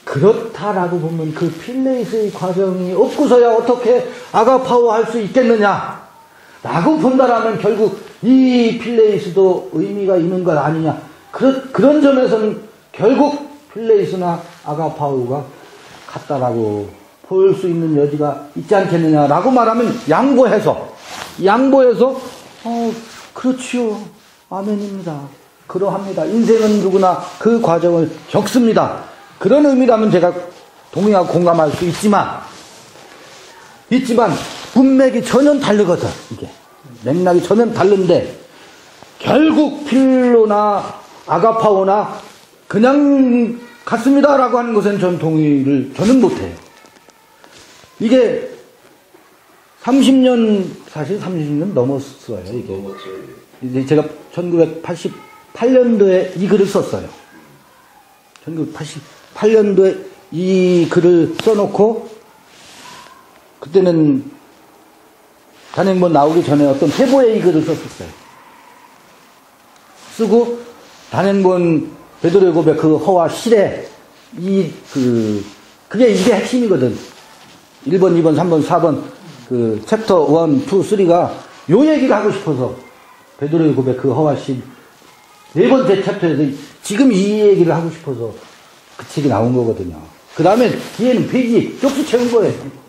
그렇다라고 보면 그 필레이스의 과정이 없고서야 어떻게 아가파우 할 수 있겠느냐 라고 본다라면 결국 이 필레이스도 의미가 있는 것 아니냐. 그런 점에서는 결국 필레이스나 아가파우가 같다라고 볼 수 있는 여지가 있지 않겠느냐라고 말하면 양보해서 그렇지요. 아멘입니다. 그러합니다. 인생은 누구나 그 과정을 겪습니다. 그런 의미라면 제가 동의하고 공감할 수 있지만 문맥이 전혀 다르거든. 이게 맥락이 전혀 다른데 결국 필로나 아가파오나 그냥 같습니다라고 하는 것은 전 동의를 저는 못해요. 이게 30년 넘었어요. 이게 이제 제가 1988년도에 이 글을 썼어요. 1988년도에 이 글을 써놓고 그때는 단행본 나오기 전에 어떤 태보에 이 글을 썼었어요. 쓰고 단행본 베드로의 고백 그 허와 실에 그게 이게 핵심이거든. 1번, 2번, 3번, 4번 그 챕터 1, 2, 3가 요 얘기를 하고 싶어서 베드로의 고백 그 허와 실 4번째 챕터에서 지금 이 얘기를 하고 싶어서 그 책이 나온 거거든요. 그 다음에 뒤에는 페이지 쪽수 채운 거예요.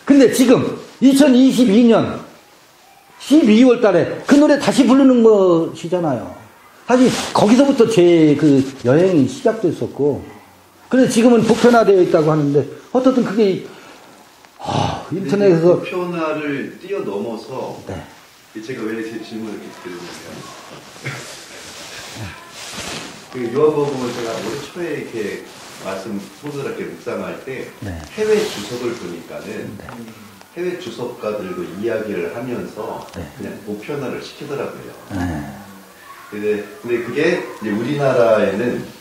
근데 지금 2022년 12월 달에 그 노래 다시 부르는 것이잖아요. 사실 거기서부터 제 그 여행이 시작됐었고, 그래서 지금은 보편화되어 있다고 하는데 어떻든 그게 인터넷에서 보편화를 뛰어넘어서 네. 제가 왜 제 질문을 이렇게 드리냐면 그 요한복음을 제가 올해 초에 이렇게 말씀 소설하게 묵상할 때 네. 해외 주석을 보니까는 해외 주석가들도 이야기를 하면서 네. 그냥 보편화를 시키더라고요. 네. 근데 그게 이제 우리나라에는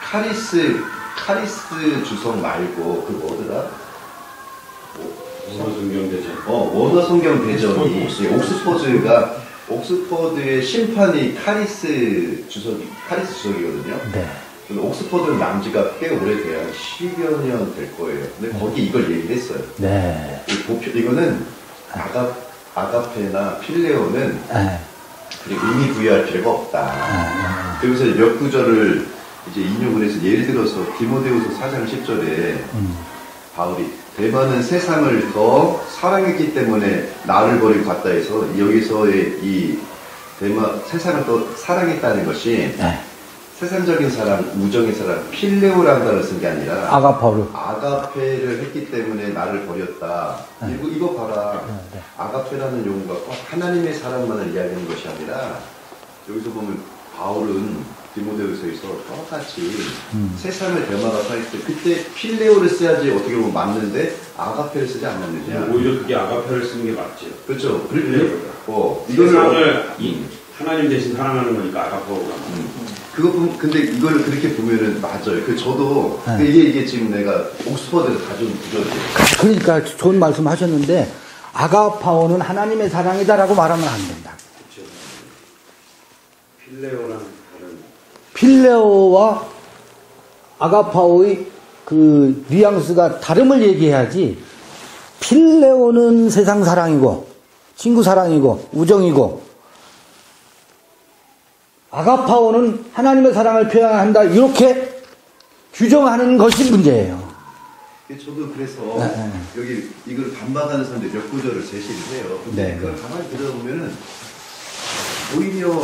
카리스 주석 말고 그 뭐더라? 원어 성경 대전. 원어 성경 대전이 옥스퍼드가 옥스퍼드의 심판이 카리스 주석이거든요. 네. 근데 옥스퍼드는 남지가 꽤 오래돼야 10여 년 될 거예요. 근데 거기 이걸 얘기했어요. 네. 이거는 아가페나 필레오는 네. 의미 부여할 필요가 없다. 그래서 몇 구절을 이제 인용을 해서 예를 들어서 디모데후서 4장 10절에 바울이 대만은 세상을 더 사랑했기 때문에 나를 버리고 갔다 해서 여기서의 이 세상을 더 사랑했다는 것이 네. 세상적인 사랑, 우정의 사랑, 필레오라는 단어를 쓴 게 아니라 아가페를 했기 때문에 나를 버렸다. 그리고 이거 봐라. 네. 아가페라는 용어가 꼭 하나님의 사랑만을 이야기하는 것이 아니라 여기서 보면 바울은 디모데후서에서 똑같이 세상을 대마가 했을 때 그때 필레오를 써야지 어떻게 보면 맞는데 아가페를 쓰지 않았느냐. 오히려 그게 아가페를 쓰는 게 맞죠. 그렇죠. 세상을 하나님 대신 사랑하는 거니까 아가페가 근데 이걸 그렇게 보면은 맞아요. 저도 네. 이게 지금 내가 옥스퍼드에서 가져온 구절이에요. 그러니까 좋은 말씀 하셨는데 아가파오는 하나님의 사랑이다라고 말하면 안 된다. 그렇죠. 필레오랑 다른 필레오와 아가파오의 그 뉘앙스가 다름을 얘기해야지. 필레오는 세상 사랑이고 친구 사랑이고 우정이고 아가파오는 하나님의 사랑을 표현한다. 이렇게 규정하는 것이 문제예요. 저도 그래서 네. 여기 이걸 반박하는 사람들이 몇 구절을 제시를 해요. 근데 네. 그걸 가만히 들여다보면은 오히려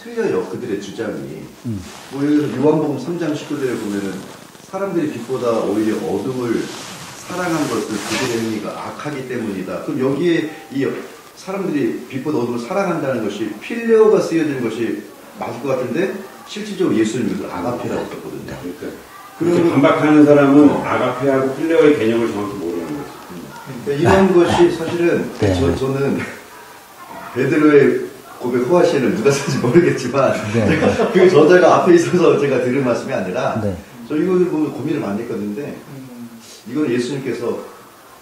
틀려요. 그들의 주장이. 뭐 예를 들어 요한복음 3장 19절에 보면은 사람들이 빛보다 오히려 어둠을 사랑한 것은 그들의 행위가 악하기 때문이다. 그럼 여기에 이 사람들이 빛보다 어둠을 사랑한다는 것이 필레오가 쓰여진 것이 맞을 것 같은데 실질적으로 예수님은 이걸 아가페라고 썼거든요. 그렇게 반박하는 사람은 아가페하고 필레오의 개념을 정확히 모르는 거죠. 이런 것이 사실은 네. 저는 베드로의 고백 호아시에는 누가 쓴지 모르겠지만 네. 그 저자가 앞에 있어서 제가 들은 말씀이 아니라 네. 저 이걸 보면 고민을 많이 했거든요. 이건 예수님께서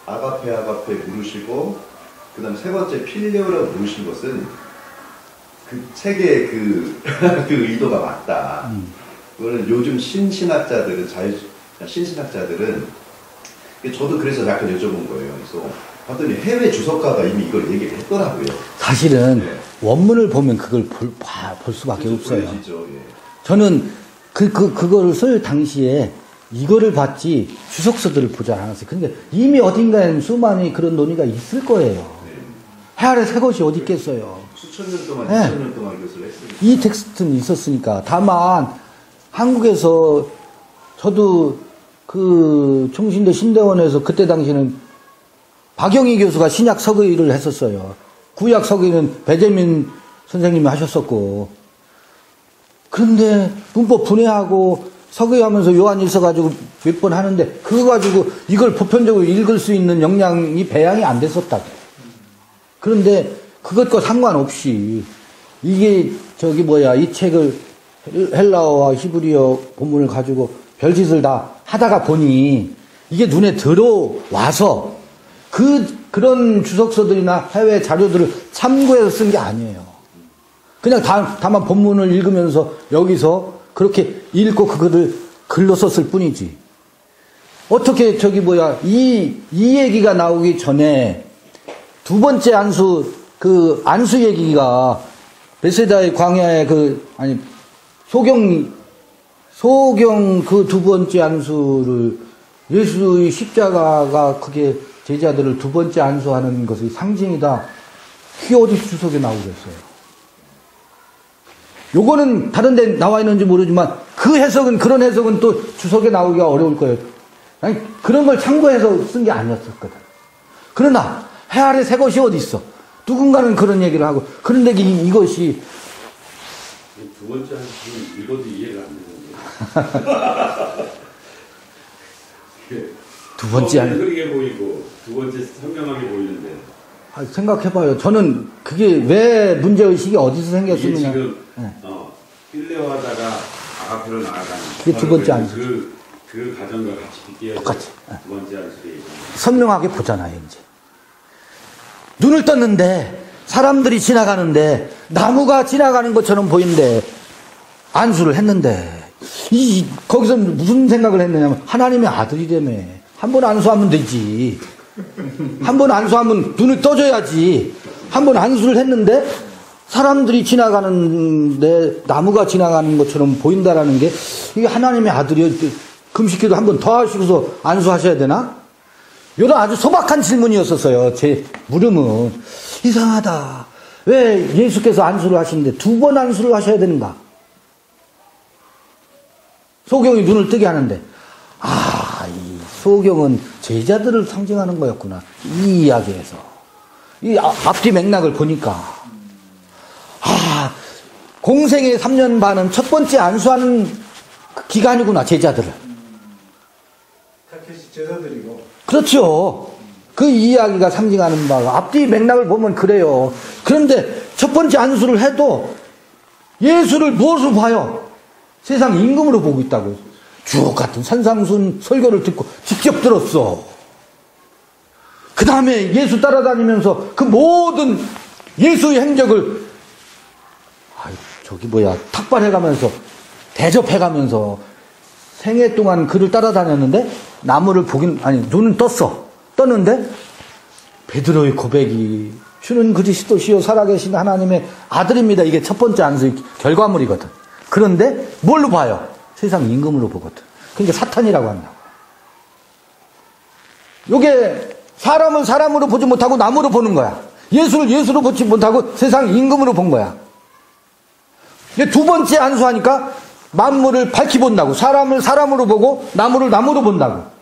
아가페 부르시고 그 다음 세 번째 필레오라고 부르신 것은 그 책의 그 의도가 맞다. 그거는 요즘 신신학자들은 저도 그래서 약간 여쭤본 거예요. 그래서 봤더니 해외 주석가가 이미 이걸 얘기를 했더라고요. 사실은 네. 원문을 보면 그걸 볼 수밖에 없어요. 보여지죠. 예. 저는 그거를 쓸 당시에 이거를 봤지 주석서들을 보지 않았어요. 근데 이미 어딘가에는 수많은 그런 논의가 있을 거예요. 해 아래 새 것이 어디 있겠어요. 수천 년 동안, 네. 2천 년 동안 그것을 했으니까. 이 텍스트는 있었으니까. 다만 한국에서 저도 그 총신대 신대원에서 그때 당시에는 박영희 교수가 신약 서기를 했었어요. 구약 서기는 배재민 선생님이 하셨었고. 그런데 문법 분해하고 서기하면서 요한일서 가지고 몇 번 하는데 그거 가지고 이걸 보편적으로 읽을 수 있는 역량이 배양이 안 됐었다고. 그런데 그것과 상관없이 이게 이 책을 헬라어와 히브리어 본문을 가지고 별짓을 다 하다가 보니 이게 눈에 들어와서 그런 주석서들이나 해외 자료들을 참고해서 쓴 게 아니에요. 그냥 다만 본문을 읽으면서 여기서 그렇게 읽고 그거를 글로 썼을 뿐이지. 어떻게 이 얘기가 나오기 전에 두 번째 안수, 안수 얘기가 베세다의 광야의 소경 그 두 번째 안수를 예수의 십자가가 그게 제자들을 두 번째 안수하는 것의 상징이다. 그게 어디 주석에 나오겠어요. 요거는 다른 데 나와 있는지 모르지만 그런 해석은 또 주석에 나오기가 어려울 거예요. 아니, 그런 걸 참고해서 쓴 게 아니었었거든. 그러나 해 아래 새 것이 어디 있어? 누군가는 그런 얘기를 하고 그런데 이것이 두 번째 한수는 읽어도 이해가 안 되는데 두 번째 흐리게 보이고 두 번째 선명하게 보이는데 생각해봐요. 저는 그게 왜 문제의식이 어디서 생겼느냐. 이게 지금 필레오 하다가 아가페로 나아가는 그게 두 번째 안수. 그 과정과 같이 비교해서 똑같이. 두 번째 안수를 선명하게 보잖아요. 이제 눈을 떴는데 사람들이 지나가는데 나무가 지나가는 것처럼 보이는데 안수를 했는데 거기서 무슨 생각을 했느냐면 하나님의 아들이라며 한 번 안수하면 되지. 한 번 안수하면 눈을 떠줘야지. 한 번 안수를 했는데 사람들이 지나가는데 나무가 지나가는 것처럼 보인다라는 게 이게 하나님의 아들이요. 금식기도 한 번 더 하시고서 안수하셔야 되나? 이런 아주 소박한 질문이었었어요. 제 물음은 이상하다. 왜 예수께서 안수를 하시는데 두 번 안수를 하셔야 되는가? 소경이 눈을 뜨게 하는데 이 소경은 제자들을 상징하는 거였구나. 이 이야기에서 이 앞뒤 맥락을 보니까 공생의 3년 반은 첫 번째 안수하는 기간이구나. 제자들을. 타켓이 제자들이고. 그렇죠. 그 이야기가 상징하는 바가 앞뒤 맥락을 보면 그래요. 그런데 첫 번째 안수를 해도 예수를 무엇으로 봐요? 세상 임금으로 보고 있다고. 주옥 같은 산상순 설교를 듣고 직접 들었어. 그 다음에 예수 따라다니면서 그 모든 예수의 행적을 탁발해가면서 대접해가면서 생애 동안 그를 따라다녔는데 나무를 눈은 떴는데 베드로의 고백이 주는 그리스도시요 살아계신 하나님의 아들입니다. 이게 첫 번째 안수의 결과물이거든. 그런데 뭘로 봐요? 세상 임금으로 보거든. 그러니까 사탄이라고 한다고. 요게 사람을 사람으로 보지 못하고 나무로 보는 거야. 예수를 예수로 보지 못하고 세상 임금으로 본 거야. 두 번째 안수하니까 만물을 밝히 본다고. 사람을 사람으로 보고 나무를 나무로 본다고.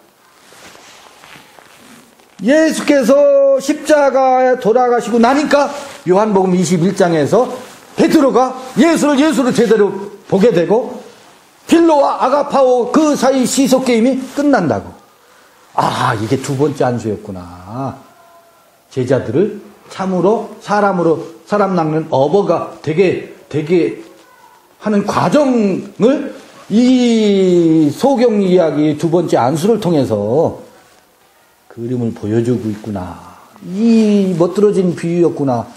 예수께서 십자가에 돌아가시고 나니까 요한복음 21장에서 베드로가 예수를 예수로 제대로 보게 되고 필로와 아가파오 그 사이 시속 게임이 끝난다고. 이게 두 번째 안수였구나. 제자들을 참으로 사람 낚는 어버가 되게 하는 과정을 이 소경 이야기 두 번째 안수를 통해서 그림을 보여주고 있구나. 이 멋들어진 비유였구나.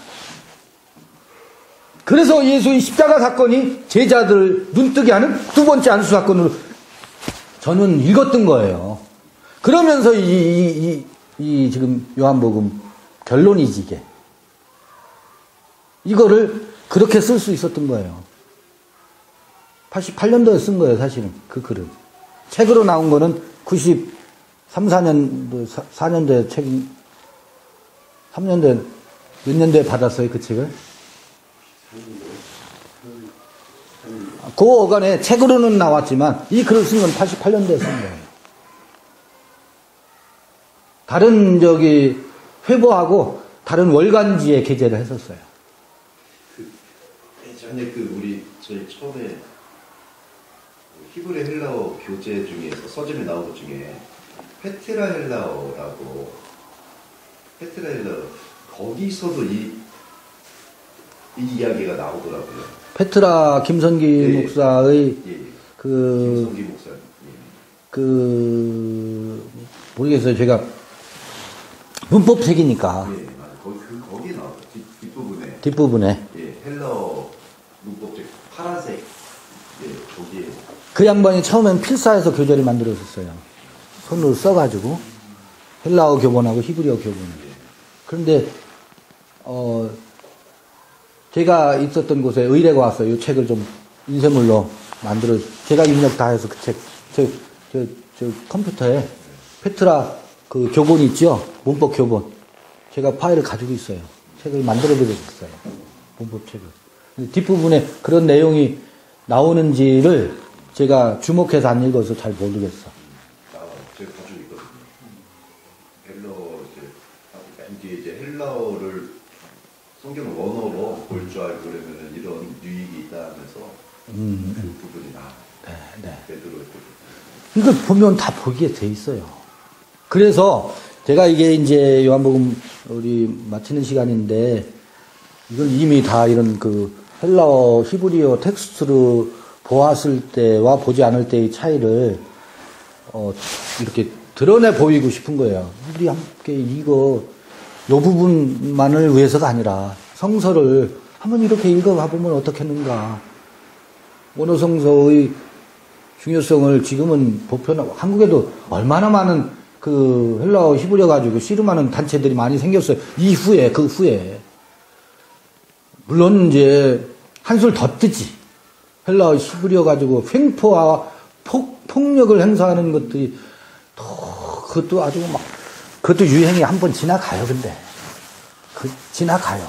그래서 예수의 십자가 사건이 제자들을 눈뜨게 하는 두 번째 안수 사건으로 저는 읽었던 거예요. 그러면서 이 지금 요한복음 결론이지 이게. 이거를 그렇게 쓸 수 있었던 거예요. 88년도에 쓴 거예요, 사실은. 그 글을. 책으로 나온 거는 4년도에 3년도에, 몇 년도에 받았어요, 그 책을? 그 어간에 책으로는 나왔지만, 이 글을 쓴 건 88년도에 쓴 거예요. 다른, 회보하고 다른 월간지에 게재를 했었어요. 예전에 저희 처음에 히브리 헬라어 교재 중에서 서점에 나온 것 중에 페트라 헬라어 거기서도 이 이야기가 나오더라고요. 페트라 김선기 목사의 김선기 목사 모르겠어요. 제가 문법책이니까. 거기에 나와요. 뒷부분에. 헬라어 문법책 파란색. 거기에. 그 양반이 처음엔 필사해서 교재를 만들었었어요. 손으로 써가지고 헬라어 교본하고 히브리어 교본. 그런데 제가 있었던 곳에 의뢰가 왔어요. 이 책을 좀 인쇄물로 만들어. 제가 입력 다 해서 그 책, 저 컴퓨터에 페트라 그 교본이 있죠. 문법 교본. 제가 파일을 가지고 있어요. 책을 만들어 드렸어요. 문법 책을. 근데 뒷부분에 그런 내용이 나오는지를 제가 주목해서 안 읽어서 잘 모르겠어. 제가 가지고 있거든요. 이제 헬라어를 성경 원어로 볼 줄 알고 그러면 이런 유익이 있다 하면서 그 부분이 나와요. 네. 베드로의 이걸 보면 다 보기에 돼 있어요. 그래서 제가 이게 이제 요한복음 우리 마치는 시간인데 이걸 이미 다 이런 그 헬라어 히브리어 텍스트로 보았을 때와 보지 않을 때의 차이를 이렇게 드러내 보이고 싶은 거예요. 우리 함께 이거 요 부분만을 위해서가 아니라 성서를 한번 이렇게 읽어봐보면 어떻겠는가. 원어성서의 중요성을 지금은 한국에도 얼마나 많은 그 헬라어 히브리어 가지고 씨름하는 단체들이 많이 생겼어요. 그 후에. 물론 이제 한술 더 뜨지. 헬라어 히브리어 가지고 횡포와 폭력을 행사하는 것들이 그것도 아주 그것도 유행이 한번 지나가요, 근데. 지나가요.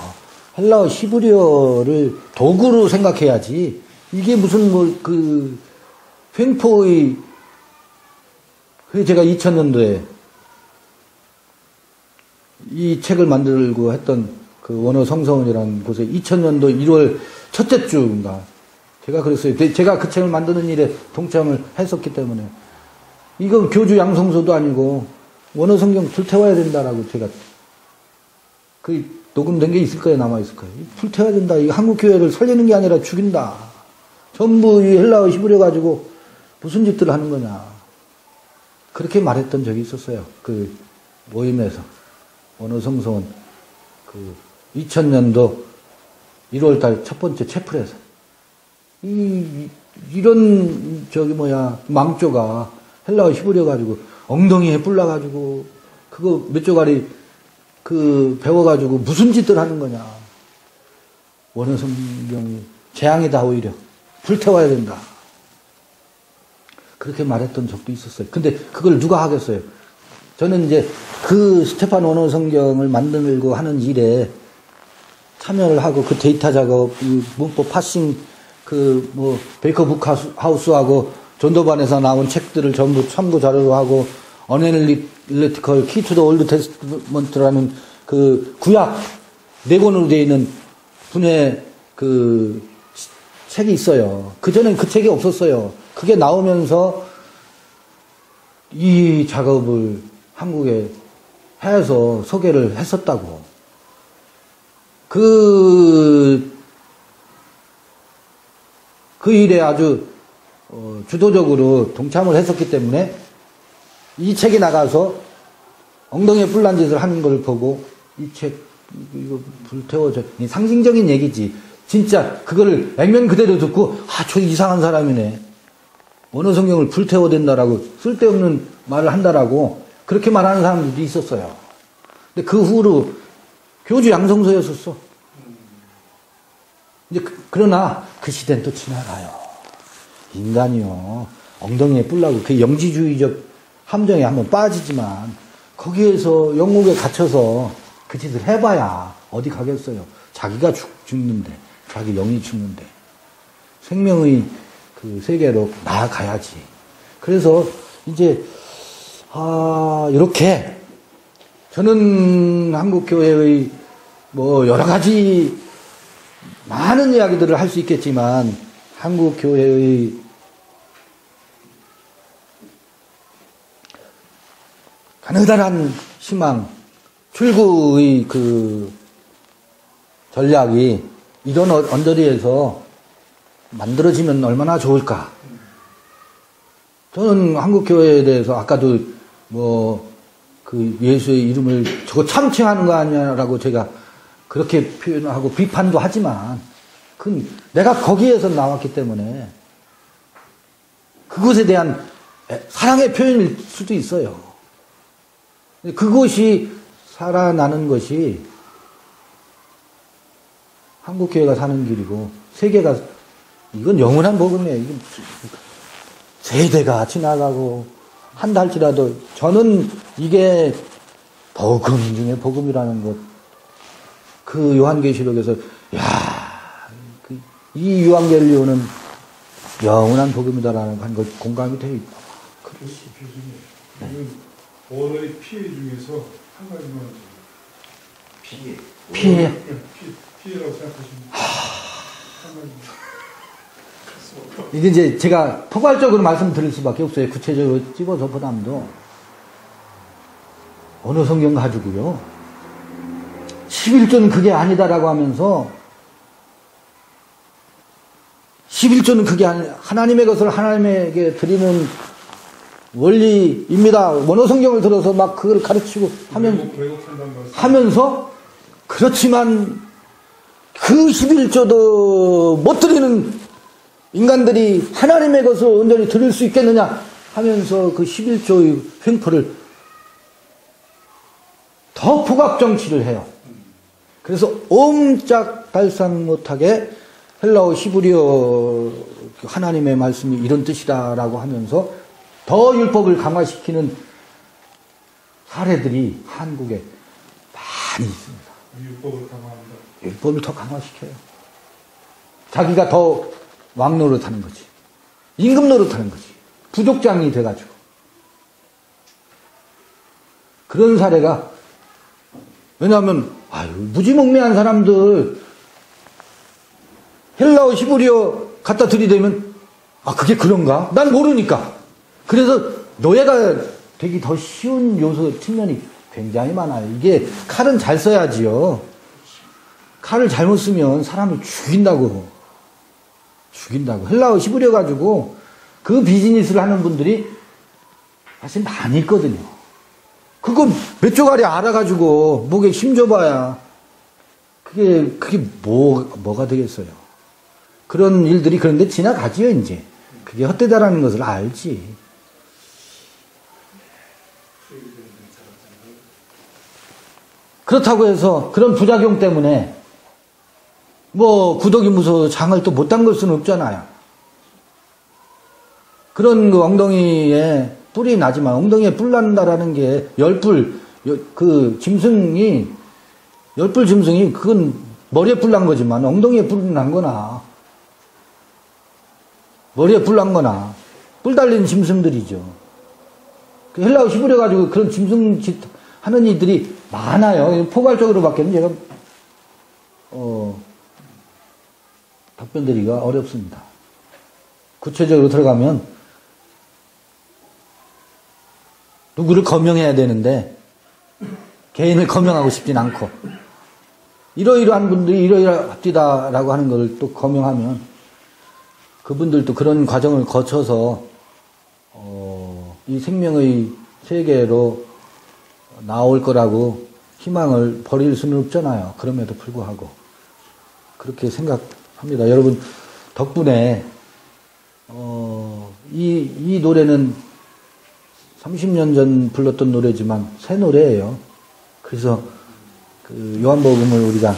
헬라어 히브리어를 도구로 생각해야지. 이게 무슨 횡포의, 제가 2000년도에 이 책을 만들고 했던 그 원어성서원이라는 곳에 2000년도 1월 첫째 주인가 제가 그랬어요. 제가 그 책을 만드는 일에 동참을 했었기 때문에 이거 교주 양성서도 아니고 원어성경 불태워야 된다라고 제가 그 녹음된 게 있을 거예요, 남아 있을 거예요. 불태워야 된다. 이 한국 교회를 살리는 게 아니라 죽인다. 전부 이 헬라어 히브리어 가지고 무슨 짓들을 하는 거냐. 그렇게 말했던 적이 있었어요. 그 모임에서 원어성서원 2000년도 1월달 첫 번째 채플에서 이런 망조가 헬라어 히브리어 가지고 엉덩이에 뿔나가지고 그거 몇 조가리 배워가지고 무슨 짓들 하는 거냐. 원어성경이 재앙이다. 오히려 불태워야 된다. 그렇게 말했던 적도 있었어요. 근데 그걸 누가 하겠어요? 저는 이제 그 스테판 원어성경을 만들고 하는 일에 참여를 하고 그 데이터 작업, 이 문법 파싱, 베이커 북하우스하고 전도반에서 나온 책들을 전부 참고 자료로 하고, 어네릴리티컬 키 투 더 올드 테스트먼트라는 그 구약 4권으로 되어 있는 분의 책이 있어요. 그전엔 그 책이 없었어요. 그게 나오면서 이 작업을 한국에 해서 소개를 했었다고. 그 일에 아주 주도적으로 동참을 했었기 때문에 이 책이 나가서 엉덩이에 뿔난 짓을 하는 걸 보고 이 책 이거 불태워져. 상징적인 얘기지. 진짜 그거를 액면 그대로 듣고 저 이상한 사람이네. 원어성경을 불태워야 된다라고 쓸데없는 말을 한다라고 그렇게 말하는 사람들도 있었어요. 근데 그 후로 교주 양성서였었어. 이제 그러나 그 시대는 또 지나가요. 인간이요. 엉덩이에 뿔나고 그 영지주의적 함정에 한번 빠지지만 거기에서 영국에 갇혀서 그 짓을 해봐야 어디 가겠어요. 자기가 죽는데, 자기 영이 죽는데. 생명의 그 세계로 나아가야지. 그래서 이제 이렇게 저는 한국교회의 여러 가지 많은 이야기들을 할 수 있겠지만 한국교회의 가느다란 희망, 출구의 그 전략이 이런 언저리에서 만들어지면 얼마나 좋을까. 저는 한국교회에 대해서 아까도 예수의 이름을 저거 참칭하는 거 아니냐라고 제가 그렇게 표현하고 비판도 하지만 내가 거기에서 나왔기 때문에 그것에 대한 사랑의 표현일 수도 있어요. 그것이 살아나는 것이 한국교회가 사는 길이고 세계가 이건 영원한 복음이에요. 이건 세대가 지나가고 한다 할지라도 저는 이게 복음 중에 복음이라는 것. 그 요한계시록에서 이 유한겔리오는 영원한 복음이다라는 것 공감이 되어 있다. 그렇지, 교수님. 언어의 피해 중에서 한 가지만 피해. 피해라고 생각하시면 한 가지. 이게 이제 제가 포괄적으로 말씀드릴 수밖에 없어요. 구체적으로 집어서 보담도 언어 성경 가지고요. 11조는 그게 아니다라고 하면서 11조는 그게 아니 하나님의 것을 하나님에게 드리는 원리입니다. 원어성경을 들어서 막 그걸 가르치고 왜곡한다는 말씀. 하면서 그렇지만 그 11조도 못 드리는 인간들이 하나님의 것을 온전히 드릴 수 있겠느냐 하면서 그 11조의 횡포를 더 포각정치를 해요. 그래서 옴짝달싹 못하게 헬라어 히브리어 하나님의 말씀이 이런 뜻이다라고 하면서 더 율법을 강화시키는 사례들이 한국에 많이 있습니다. 율법을 강화한다. 율법을 더 강화시켜요. 자기가 더 왕 노릇하는 거지. 임금 노릇하는 거지. 부족장이 돼가지고. 그런 사례가, 왜냐하면 무지몽매한 사람들 헬라어 히브리어 갖다 들이대면 그게 그런가? 난 모르니까. 그래서 노예가 되기 더 쉬운 요소 측면이 굉장히 많아요. 이게 칼은 잘 써야지요. 칼을 잘못 쓰면 사람을 죽인다고. 헬라어 히브리어 가지고 그 비즈니스를 하는 분들이 사실 많이 있거든요. 그거 몇 조가리 알아가지고 목에 힘줘봐야 그게 뭐가 되겠어요. 그런 일들이 그런데 지나가지요, 이제. 그게 헛되다라는 것을 알지. 그렇다고 해서 그런 부작용 때문에 구더기 무서워 장을 또 못 담글 수는 없잖아요. 그런 그 엉덩이에 뿔이 나지만 엉덩이에 뿔 난다라는 게 그 짐승이 열뿔 짐승이 그건 머리에 뿔 난 거지만 엉덩이에 뿔 난 거나 머리에 뿔 난 거나 뿔 달린 짐승들이죠. 그 헬라어 히브리어 가지고 그런 짐승 짓 하는 이들이 많아요. 포괄적으로밖에는 제가 답변드리기가 어렵습니다. 구체적으로 들어가면 누구를 거명해야 되는데 개인을 거명하고 싶진 않고 이러이러한 분들이 이러이러합디다라고 하는 걸 또 거명하면 그분들도 그런 과정을 거쳐서 이 생명의 세계로 나올 거라고 희망을 버릴 수는 없잖아요. 그럼에도 불구하고 그렇게 생각합니다. 여러분 덕분에 이 노래는 30년 전 불렀던 노래지만 새 노래예요. 그래서 그 요한복음을 우리가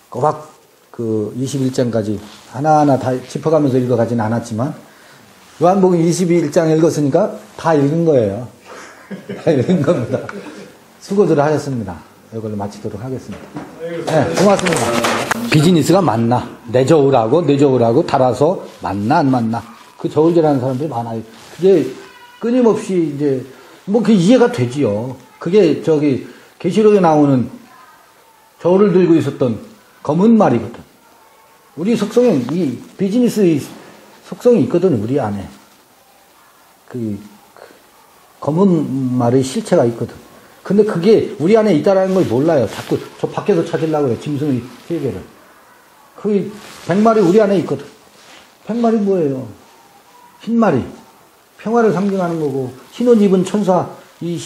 꼬박 그 21장까지 하나하나 다 짚어가면서 읽어가진 않았지만 요한복음 21장 읽었으니까 다 읽은 거예요. 다 읽은 겁니다. 수고들 하셨습니다. 이걸로 마치도록 하겠습니다. 네, 고맙습니다. 비즈니스가 맞나? 내저우라고 달아서 맞나 안 맞나? 그 저울질하는 사람들이 많아요. 그게 끊임없이 이제 그 이해가 되지요. 그게 계시록에 나오는 저울을 들고 있었던 검은 말이거든. 우리 속성에 이 비즈니스의 속성이 있거든. 우리 안에 그 검은 말의 실체가 있거든. 근데 그게 우리 안에 있다라는 걸 몰라요. 자꾸 저 밖에서 찾으려고 그래. 짐승의 세계를. 그 100마리 우리 안에 있거든. 100마리 뭐예요? 흰마리. 평화를 상징하는 거고, 흰 옷 입은 천사, 이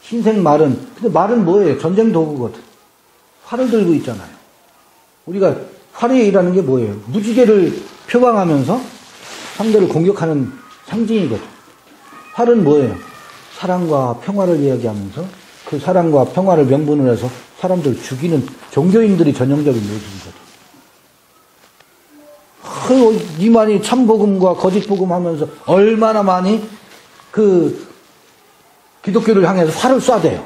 흰색 말은, 근데 말은 뭐예요? 전쟁 도구거든. 활을 들고 있잖아요. 우리가 활이라는 게 뭐예요? 무지개를 표방하면서 상대를 공격하는 상징이거든. 활은 뭐예요? 사랑과 평화를 이야기하면서 그 사랑과 평화를 명분으로 해서 사람들 죽이는 종교인들이 전형적인 모습이거든. 이만이 참복음과 거짓복음 하면서 얼마나 많이 그 기독교를 향해서 활을 쏴대요.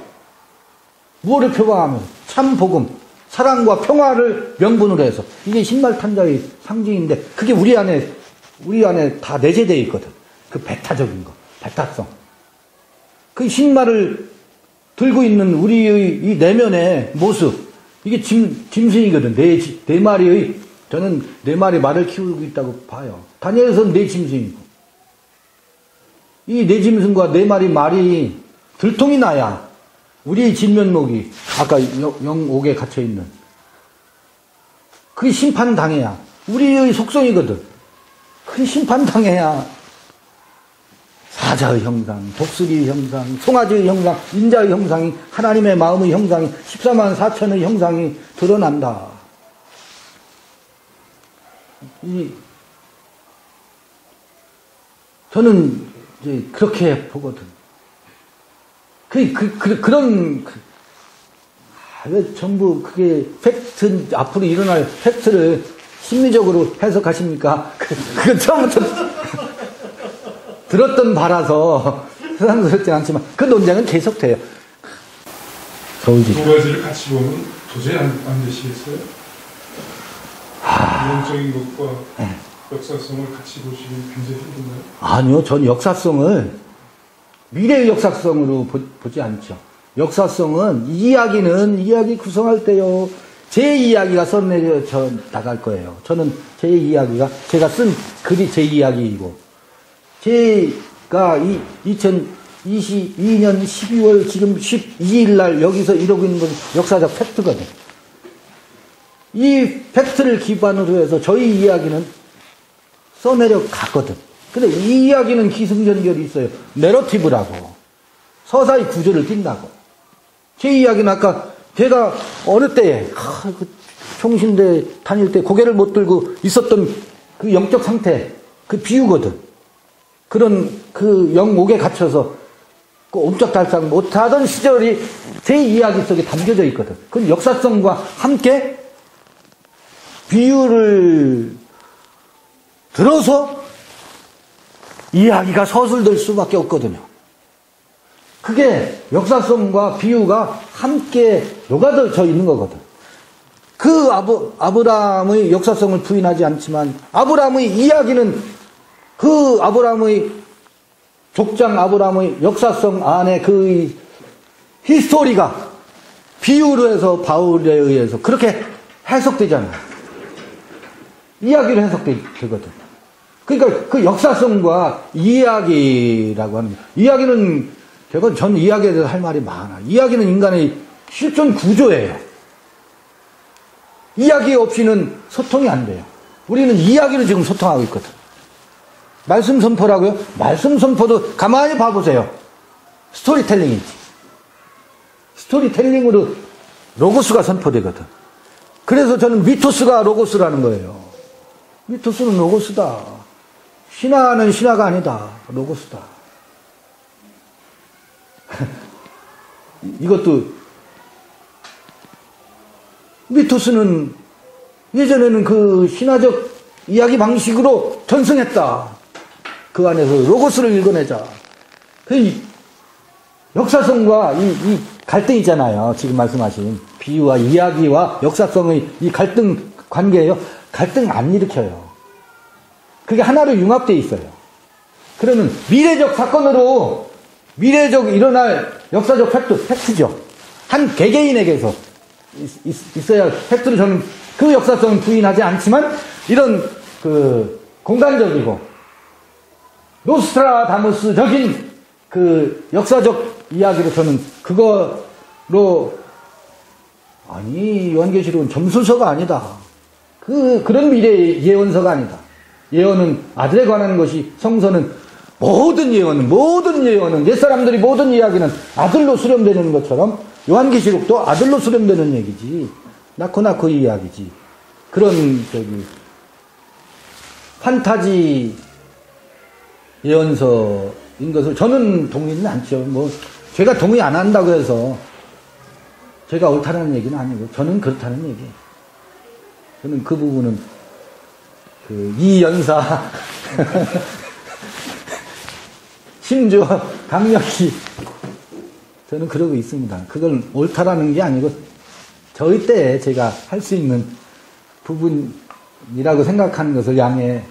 무엇을 표방하면서 참복음, 사랑과 평화를 명분으로 해서 이게 신발탄자의 상징인데 그게 우리 안에 다 내재되어 있거든. 그 배타적인 거, 배타성. 그 신발을 들고 있는 우리의 이 내면의 모습, 이게 짐승이거든. 네 마리의, 저는 4마리 말을 키우고 있다고 봐요. 다니엘서는 4짐승이고. 이 4짐승과 4마리 말이 들통이 나야 우리의 진면목이 아까 영옥에 갇혀있는 그 심판당해야 우리의 속성이거든. 그 심판당해야 사자의 형상, 독수리의 형상, 송아지의 형상, 인자의 형상이, 하나님의 마음의 형상이, 14만 4천의 형상이 드러난다. 저는 이제 그렇게 보거든. 전부 그게 팩트, 앞으로 일어날 팩트를 심리적으로 해석하십니까? 그건 처음부터 들었던 바라서 세상스럽지 않지만 그 논쟁은 계속돼요. 서울지. 두 가지를 같이 보면 도저히 안 되시겠어요? 이론적인 것과 역사성을 같이 보시면 굉장히 힘든가요? 아니요, 전 역사성을 미래의 역사성으로 보지 않죠. 역사성은 이야기 구성할 때요. 제 이야기가 써내려져 나갈 거예요. 저는 제 이야기가 제가 쓴 글이 제 이야기이고 제가 2022년 12월 지금 12일 날 여기서 이러고 있는 건 역사적 팩트거든. 이 팩트를 기반으로 해서 저희 이야기는 써내려 갔거든. 근데 이 이야기는 기승전결이 있어요. 내러티브라고. 서사의 구조를 띈다고. 제 이야기는 아까 제가 어느 때에 그 총신대 다닐 때 고개를 못 들고 있었던 그 영적 상태, 그 비유거든. 그런 그 영옥에 갇혀서 그 옴짝달싹 못하던 시절이 제 이야기 속에 담겨져 있거든. 그건 역사성과 함께 비유를 들어서 이야기가 서술될 수밖에 없거든요. 그게 역사성과 비유가 함께 녹아져 있는 거거든. 그 아브라함의 역사성을 부인하지 않지만 아브라함의 이야기는 그 아브라함의 족장 아브라함의 역사성 안에 그 히스토리가 비유로 해서 바울에 의해서 그렇게 해석되잖아요. 이야기로 해석되거든. 그러니까 그 역사성과 이야기라고 하는 이야기는 전 이야기에 대해서 할 말이 많아. 이야기는 인간의 실존 구조예요. 이야기 없이는 소통이 안 돼요. 우리는 이야기로 지금 소통하고 있거든. 말씀 선포라고요? 말씀 선포도 가만히 봐보세요. 스토리텔링이지. 스토리텔링으로 로고스가 선포되거든. 그래서 저는 미토스가 로고스라는 거예요. 미토스는 로고스다. 신화는 신화가 아니다. 로고스다. 이것도 미토스는 예전에는 그 신화적 이야기 방식으로 전승했다. 그 안에서 로고스를 읽어내자. 그 역사성과 이 갈등이잖아요. 지금 말씀하신 비유와 이야기와 역사성의 이 갈등 관계예요. 갈등 안 일으켜요. 그게 하나로 융합되어 있어요. 그러면 미래적 사건으로 미래적 일어날 역사적 팩트죠. 한 개개인에게서 있어야 팩트를 저는 그 역사성은 부인하지 않지만 이런 그 공간적이고 노스트라다무스적인 그 역사적 이야기로 저는 그거로 아니 요한계시록은 점수서가 아니다. 그런 미래 예언서가 아니다. 예언은 아들에 관한 것이 성서는 모든 예언은 옛사람들이 모든 이야기는 아들로 수렴되는 것처럼 요한계시록도 아들로 수렴되는 얘기지. 낳고 이야기지. 그런 판타지 예언서인 것을 저는 동의는 않죠. 뭐 제가 동의 안 한다고 해서 제가 옳다는 얘기는 아니고 저는 그렇다는 얘기예요. 저는 그 부분은 이 연사 심지어 강력히 저는 그러고 있습니다. 그걸 옳다라는 게 아니고 저희 때에 제가 할 수 있는 부분이라고 생각하는 것을 양해해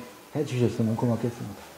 주셨으면 고맙겠습니다.